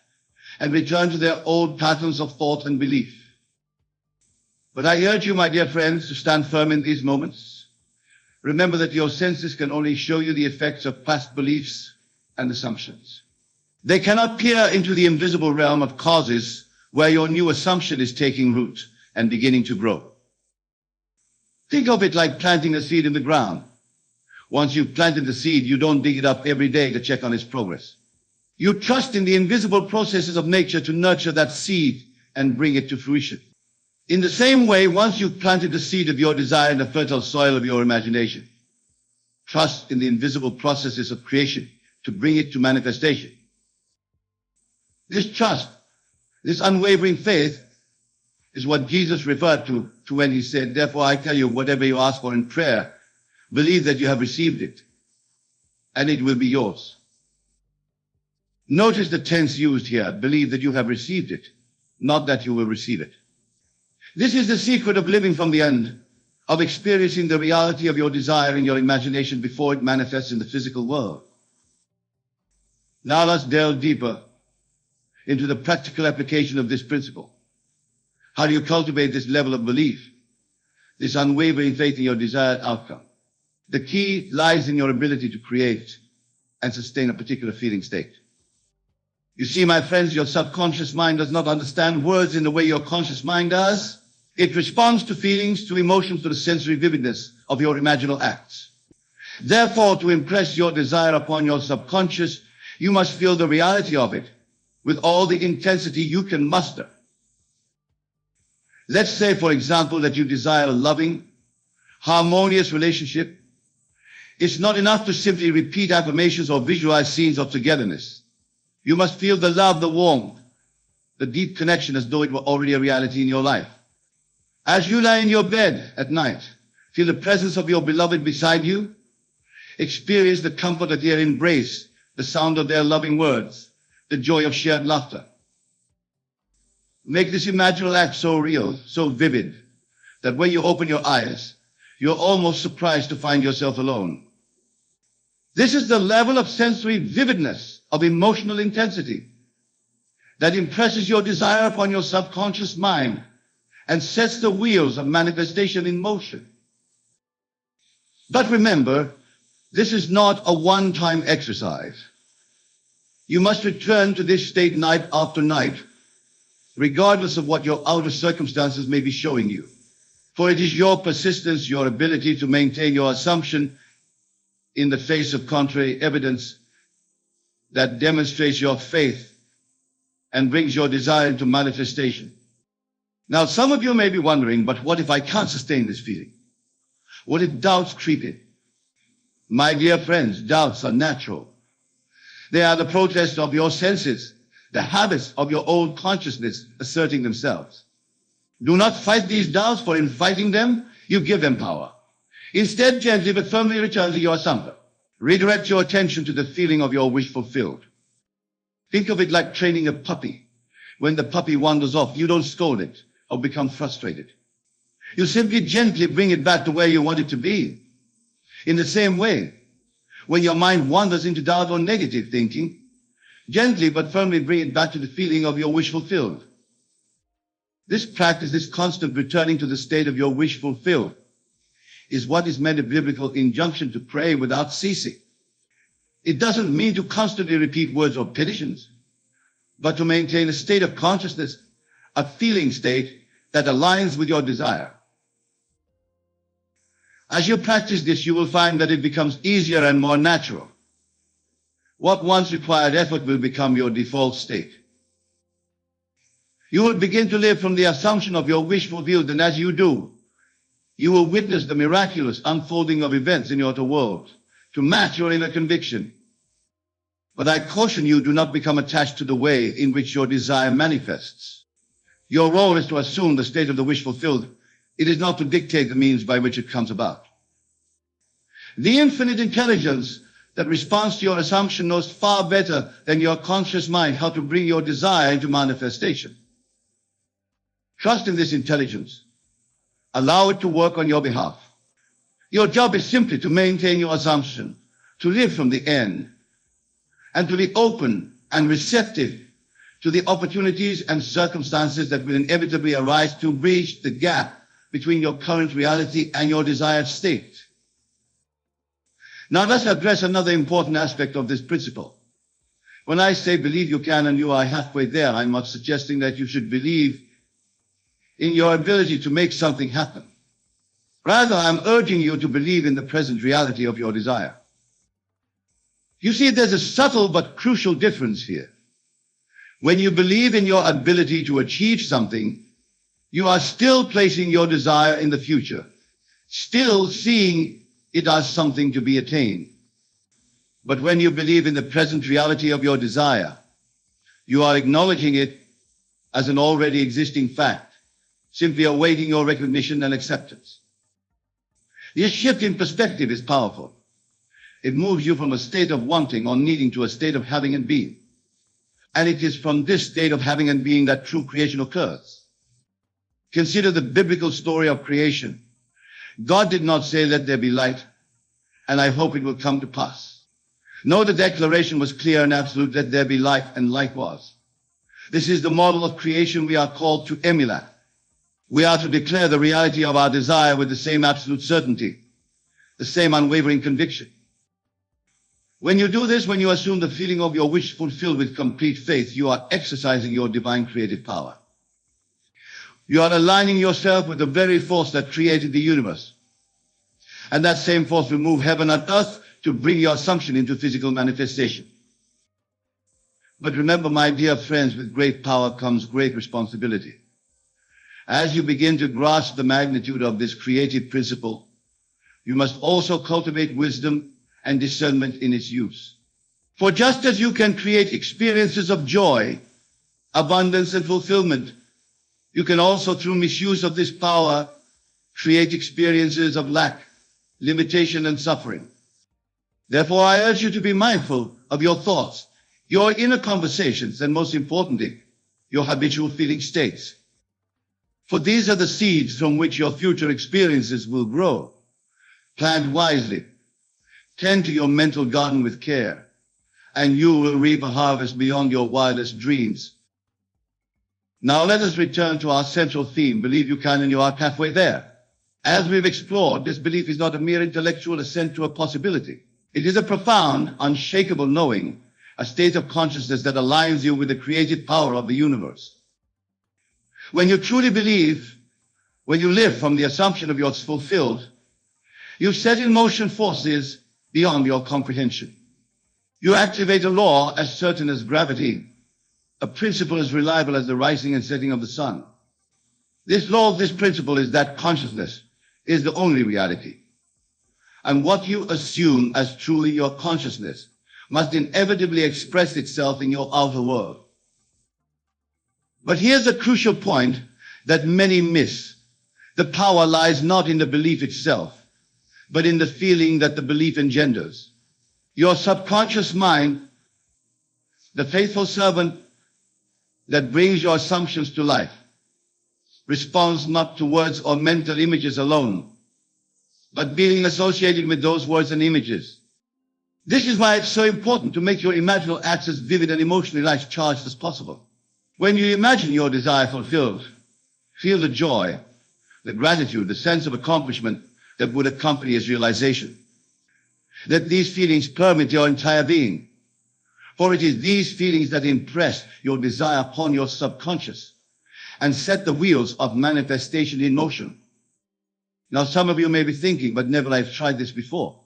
and return to their old patterns of thought and belief. But I urge you, my dear friends, to stand firm in these moments. Remember that your senses can only show you the effects of past beliefs and assumptions. They cannot peer into the invisible realm of causes where your new assumption is taking root and beginning to grow. Think of it like planting a seed in the ground. Once you've planted the seed, you don't dig it up every day to check on its progress. You trust in the invisible processes of nature to nurture that seed and bring it to fruition. In the same way, once you've planted the seed of your desire in the fertile soil of your imagination, trust in the invisible processes of creation to bring it to manifestation. This trust, this unwavering faith, is what Jesus referred to when he said, therefore I tell you, whatever you ask for in prayer, believe that you have received it, and it will be yours. Notice the tense used here, believe that you have received it, not that you will receive it. This is the secret of living from the end, of experiencing the reality of your desire in your imagination before it manifests in the physical world. Now let's delve deeper into the practical application of this principle. How do you cultivate this level of belief, this unwavering faith in your desired outcome? The key lies in your ability to create and sustain a particular feeling state. You see, my friends, your subconscious mind does not understand words in the way your conscious mind does. It responds to feelings, to emotions, to the sensory vividness of your imaginal acts. Therefore, to impress your desire upon your subconscious, you must feel the reality of it with all the intensity you can muster. Let's say, for example, that you desire a loving, harmonious relationship. It's not enough to simply repeat affirmations or visualize scenes of togetherness. You must feel the love, the warmth, the deep connection as though it were already a reality in your life. As you lie in your bed at night, feel the presence of your beloved beside you. Experience the comfort of their embrace, the sound of their loving words, the joy of shared laughter. Make this imaginal act so real, so vivid, that when you open your eyes, you're almost surprised to find yourself alone. This is the level of sensory vividness, of emotional intensity, that impresses your desire upon your subconscious mind and sets the wheels of manifestation in motion. But remember, this is not a one-time exercise. You must return to this state night after night, regardless of what your outer circumstances may be showing you. For it is your persistence, your ability to maintain your assumption in the face of contrary evidence that demonstrates your faith and brings your desire into manifestation. Now, some of you may be wondering, but what if I can't sustain this feeling? What if doubts creep in? My dear friends, doubts are natural. They are the protest of your senses, the habits of your old consciousness asserting themselves. Do not fight these doubts, for in fighting them, you give them power. Instead, gently but firmly return to your asunder. Redirect your attention to the feeling of your wish fulfilled. Think of it like training a puppy. When the puppy wanders off, you don't scold it or become frustrated. You simply gently bring it back to where you want it to be. In the same way, when your mind wanders into doubt or negative thinking, gently but firmly bring it back to the feeling of your wish fulfilled. This practice, this constant returning to the state of your wish fulfilled, is what is meant a biblical injunction to pray without ceasing. It doesn't mean to constantly repeat words or petitions, but to maintain a state of consciousness, a feeling state that aligns with your desire. As you practice this, you will find that it becomes easier and more natural. What once required effort will become your default state. You will begin to live from the assumption of your wish fulfilled, and as you do, you will witness the miraculous unfolding of events in your outer world to match your inner conviction. But I caution you, do not become attached to the way in which your desire manifests. Your role is to assume the state of the wish fulfilled. It is not to dictate the means by which it comes about. The infinite intelligence that responds to your assumption knows far better than your conscious mind how to bring your desire into manifestation. Trust in this intelligence. Allow it to work on your behalf. Your job is simply to maintain your assumption, to live from the end, and to be open and receptive to the opportunities and circumstances that will inevitably arise to bridge the gap between your current reality and your desired state. Now let's address another important aspect of this principle. When I say believe you can and you are halfway there, I'm not suggesting that you should believe in your ability to make something happen. Rather, I'm urging you to believe in the present reality of your desire. You see, there's a subtle but crucial difference here. When you believe in your ability to achieve something, you are still placing your desire in the future, still seeing it as something to be attained. But when you believe in the present reality of your desire, you are acknowledging it as an already existing fact, simply awaiting your recognition and acceptance. This shift in perspective is powerful. It moves you from a state of wanting or needing to a state of having and being. And it is from this state of having and being that true creation occurs. Consider the biblical story of creation. God did not say, "Let there be light," and I hope it will come to pass. No, the declaration was clear and absolute: "Let there be light," and light was. This is the model of creation we are called to emulate. We are to declare the reality of our desire with the same absolute certainty, the same unwavering conviction. When you do this, when you assume the feeling of your wish fulfilled with complete faith, you are exercising your divine creative power. You are aligning yourself with the very force that created the universe. And that same force will move heaven and earth to bring your assumption into physical manifestation. But remember, my dear friends, with great power comes great responsibility. As you begin to grasp the magnitude of this creative principle, you must also cultivate wisdom and discernment in its use. For just as you can create experiences of joy, abundance, and fulfillment, you can also, through misuse of this power, create experiences of lack, limitation, and suffering. Therefore, I urge you to be mindful of your thoughts, your inner conversations, and most importantly, your habitual feeling states. For these are the seeds from which your future experiences will grow. Plant wisely. Tend to your mental garden with care, and you will reap a harvest beyond your wildest dreams. Now let us return to our central theme, believe you can, and you are halfway there. As we've explored, this belief is not a mere intellectual assent to a possibility. It is a profound, unshakable knowing, a state of consciousness that aligns you with the creative power of the universe. When you truly believe, when you live from the assumption of yours fulfilled, you set in motion forces beyond your comprehension. You activate a law as certain as gravity, a principle as reliable as the rising and setting of the sun. This law, this principle is that consciousness is the only reality. And what you assume as truly your consciousness must inevitably express itself in your outer world. But here's a crucial point that many miss. The power lies not in the belief itself, but in the feeling that the belief engenders. Your subconscious mind, the faithful servant that brings your assumptions to life, responds not to words or mental images alone, but being associated with those words and images. This is why it's so important to make your imaginal acts as vivid and emotionally life-charged as possible. When you imagine your desire fulfilled, feel the joy, the gratitude, the sense of accomplishment that would accompany its realization. Let these feelings permeate your entire being, for it is these feelings that impress your desire upon your subconscious and set the wheels of manifestation in motion. Now, some of you may be thinking, but Neville, I've tried this before,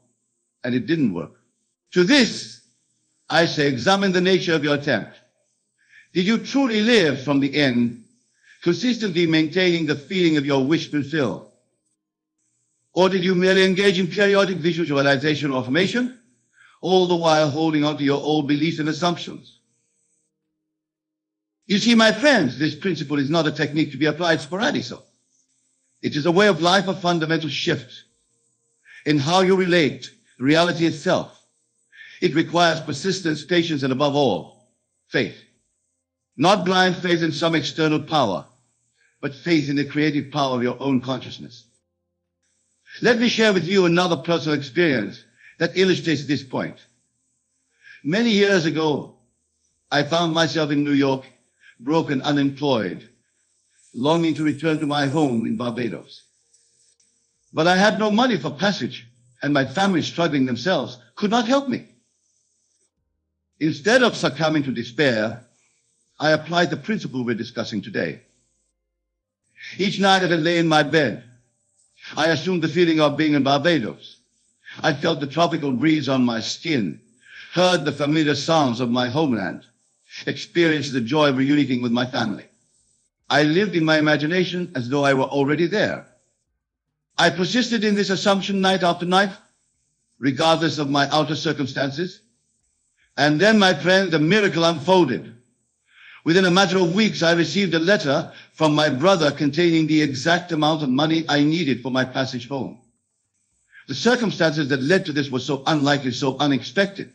and it didn't work. To this, I say, examine the nature of your attempt. Did you truly live from the end, consistently maintaining the feeling of your wish fulfilled? Or did you merely engage in periodic visualization or affirmation, all the while holding on to your old beliefs and assumptions? You see, my friends, this principle is not a technique to be applied sporadically. It is a way of life, a fundamental shift in how you relate to reality itself. It requires persistence, patience, and above all, faith. Not blind faith in some external power, but faith in the creative power of your own consciousness. Let me share with you another personal experience that illustrates this point. Many years ago, I found myself in New York, broke and unemployed, longing to return to my home in Barbados. But I had no money for passage, and my family, struggling themselves, could not help me. Instead of succumbing to despair, I applied the principle we're discussing today. Each night as I lay in my bed, I assumed the feeling of being in Barbados. I felt the tropical breeze on my skin, heard the familiar sounds of my homeland, experienced the joy of reuniting with my family. I lived in my imagination as though I were already there. I persisted in this assumption night after night, regardless of my outer circumstances. And then, my friend, the miracle unfolded. Within a matter of weeks, I received a letter from my brother containing the exact amount of money I needed for my passage home. The circumstances that led to this were so unlikely, so unexpected,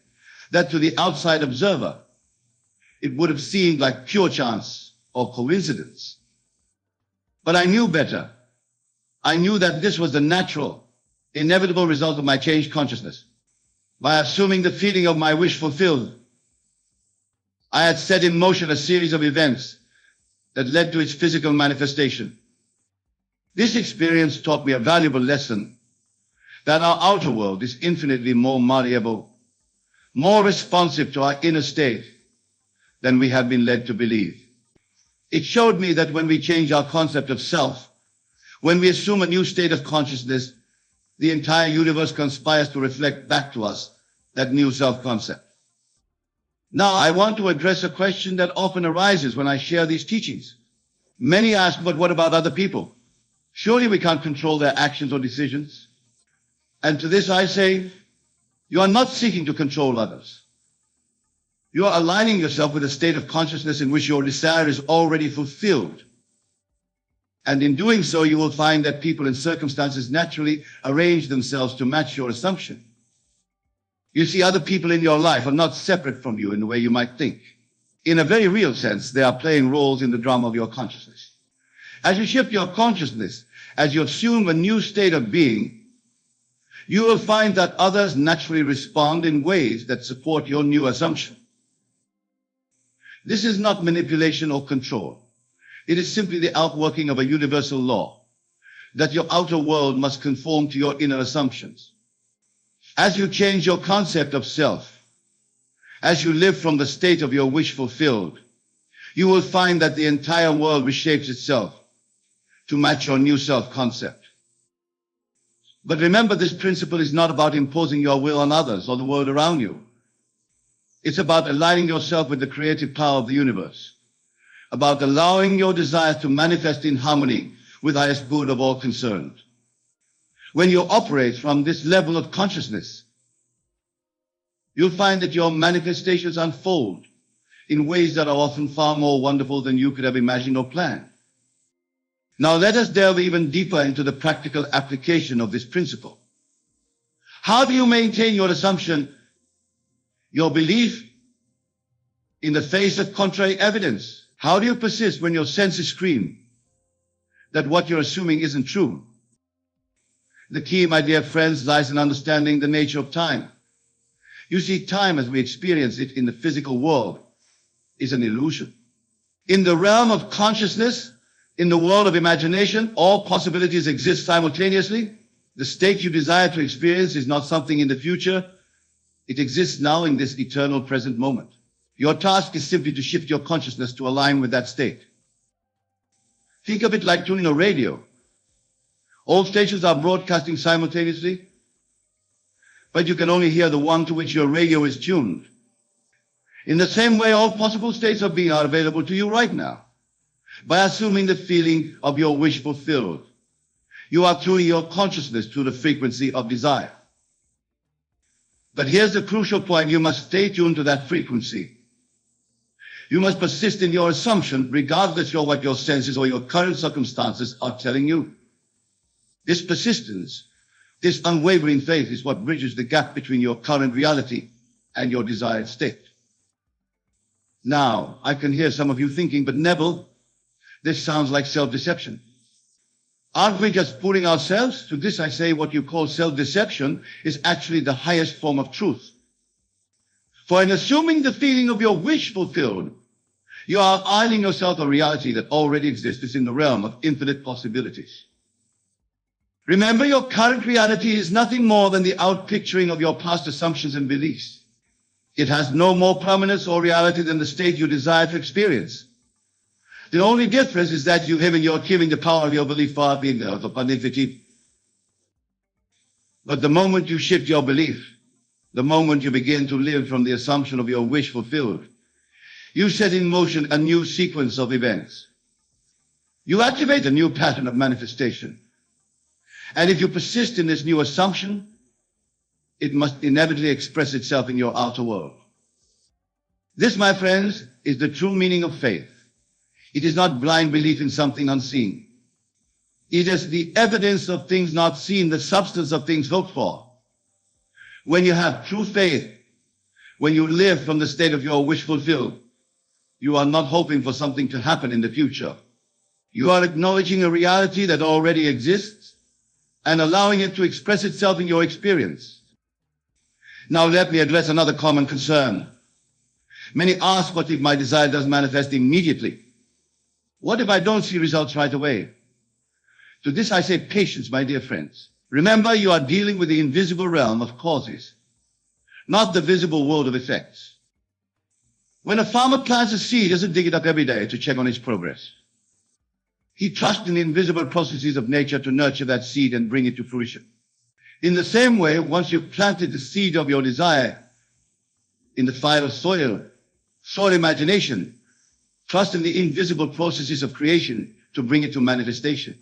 that to the outside observer, it would have seemed like pure chance or coincidence. But I knew better. I knew that this was the natural, inevitable result of my changed consciousness. By assuming the feeling of my wish fulfilled, I had set in motion a series of events that led to its physical manifestation. This experience taught me a valuable lesson that our outer world is infinitely more malleable, more responsive to our inner state than we have been led to believe. It showed me that when we change our concept of self, when we assume a new state of consciousness, the entire universe conspires to reflect back to us that new self-concept. Now, I want to address a question that often arises when I share these teachings. Many ask, but what about other people? Surely we can't control their actions or decisions. And to this I say, you are not seeking to control others. You are aligning yourself with a state of consciousness in which your desire is already fulfilled. And in doing so, you will find that people and circumstances naturally arrange themselves to match your assumption. You see, other people in your life are not separate from you in the way you might think. In a very real sense, they are playing roles in the drama of your consciousness. As you shift your consciousness, as you assume a new state of being, you will find that others naturally respond in ways that support your new assumption. This is not manipulation or control. It is simply the outworking of a universal law, that your outer world must conform to your inner assumptions. As you change your concept of self, as you live from the state of your wish fulfilled, you will find that the entire world reshapes itself to match your new self-concept. But remember, this principle is not about imposing your will on others or the world around you. It's about aligning yourself with the creative power of the universe, about allowing your desires to manifest in harmony with the highest good of all concerned. When you operate from this level of consciousness, you'll find that your manifestations unfold in ways that are often far more wonderful than you could have imagined or planned. Now let us delve even deeper into the practical application of this principle. How do you maintain your assumption, your belief, in the face of contrary evidence? How do you persist when your senses scream that what you're assuming isn't true? The key, my dear friends, lies in understanding the nature of time. You see, time as we experience it in the physical world is an illusion. In the realm of consciousness, in the world of imagination, all possibilities exist simultaneously. The state you desire to experience is not something in the future. It exists now in this eternal present moment. Your task is simply to shift your consciousness to align with that state. Think of it like tuning a radio. All stations are broadcasting simultaneously, but you can only hear the one to which your radio is tuned. In the same way, all possible states of being are available to you right now. By assuming the feeling of your wish fulfilled, you are tuning your consciousness to the frequency of desire. But here's the crucial point. You must stay tuned to that frequency. You must persist in your assumption, regardless of what your senses or your current circumstances are telling you. This persistence, this unwavering faith is what bridges the gap between your current reality and your desired state. Now, I can hear some of you thinking, but Neville, this sounds like self-deception. Aren't we just fooling ourselves? To this I say, what you call self-deception is actually the highest form of truth. For in assuming the feeling of your wish fulfilled, you are isling yourself a reality that already exists in the realm of infinite possibilities. Remember, your current reality is nothing more than the outpicturing of your past assumptions and beliefs. It has no more permanence or reality than the state you desire to experience. The only difference is that you're giving the power of your belief far beyond the pontificate. But the moment you shift your belief, the moment you begin to live from the assumption of your wish fulfilled, you set in motion a new sequence of events. You activate a new pattern of manifestation. And if you persist in this new assumption, it must inevitably express itself in your outer world. This, my friends, is the true meaning of faith. It is not blind belief in something unseen. It is the evidence of things not seen, the substance of things hoped for. When you have true faith, when you live from the state of your wish fulfilled, you are not hoping for something to happen in the future. You are acknowledging a reality that already exists, and allowing it to express itself in your experience. Now let me address another common concern. Many ask, what if my desire does manifest immediately? What if I don't see results right away? To this I say patience, my dear friends. Remember, you are dealing with the invisible realm of causes, not the visible world of effects. When a farmer plants a seed, he doesn't dig it up every day to check on its progress. He trusts in the invisible processes of nature to nurture that seed and bring it to fruition. In the same way, once you've planted the seed of your desire in the fire of soil imagination, trust in the invisible processes of creation to bring it to manifestation.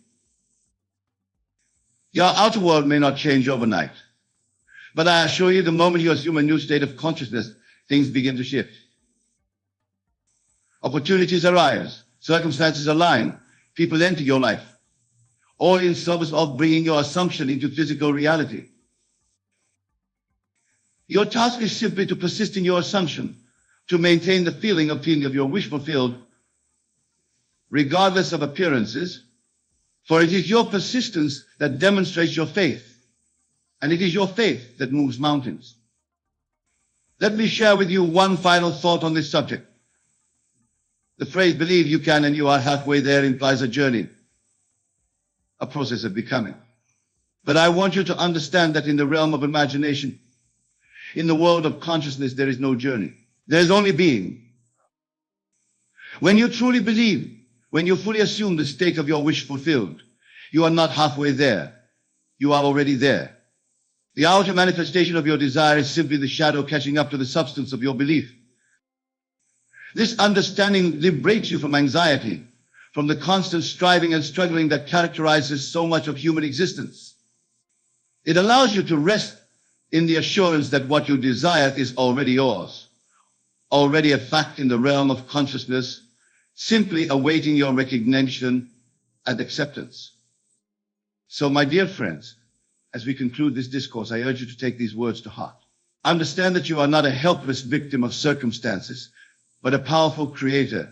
Your outer world may not change overnight, but I assure you, the moment you assume a new state of consciousness, things begin to shift. Opportunities arise, circumstances align, people enter your life, all in service of bringing your assumption into physical reality. Your task is simply to persist in your assumption, to maintain the feeling of your wish fulfilled, regardless of appearances, for it is your persistence that demonstrates your faith, and it is your faith that moves mountains. Let me share with you one final thought on this subject. The phrase, believe you can and you are halfway there, implies a journey, a process of becoming. But I want you to understand that in the realm of imagination, in the world of consciousness, there is no journey. There is only being. When you truly believe, when you fully assume the state of your wish fulfilled, you are not halfway there. You are already there. The outer manifestation of your desire is simply the shadow catching up to the substance of your belief. This understanding liberates you from anxiety, from the constant striving and struggling that characterizes so much of human existence. It allows you to rest in the assurance that what you desire is already yours, already a fact in the realm of consciousness, simply awaiting your recognition and acceptance. So, my dear friends, as we conclude this discourse, I urge you to take these words to heart. Understand that you are not a helpless victim of circumstances, but a powerful creator,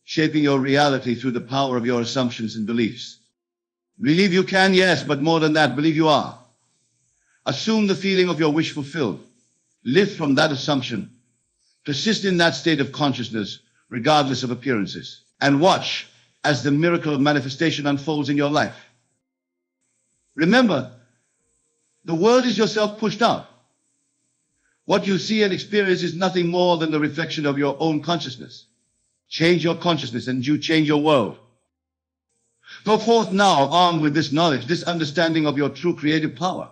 shaping your reality through the power of your assumptions and beliefs. Believe you can, yes, but more than that, believe you are. Assume the feeling of your wish fulfilled. Live from that assumption. Persist in that state of consciousness, regardless of appearances. And watch as the miracle of manifestation unfolds in your life. Remember, the world is yourself pushed out. What you see and experience is nothing more than the reflection of your own consciousness. Change your consciousness and you change your world. Go forth now armed with this knowledge, this understanding of your true creative power.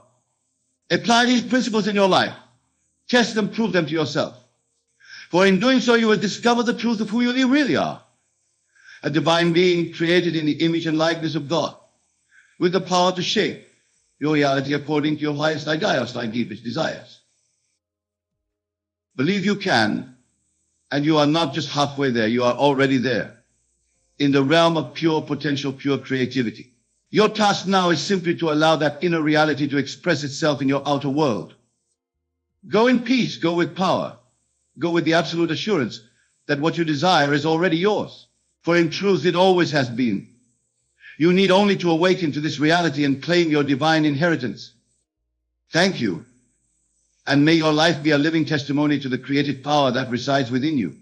Apply these principles in your life. Test them, prove them to yourself. For in doing so, you will discover the truth of who you really are. A divine being created in the image and likeness of God, with the power to shape your reality according to your highest ideas, thy deepest desires. Believe you can, and you are not just halfway there, you are already there, in the realm of pure potential, pure creativity. Your task now is simply to allow that inner reality to express itself in your outer world. Go in peace, go with power, go with the absolute assurance that what you desire is already yours. For in truth, it always has been. You need only to awaken to this reality and claim your divine inheritance. Thank you. And may your life be a living testimony to the creative power that resides within you.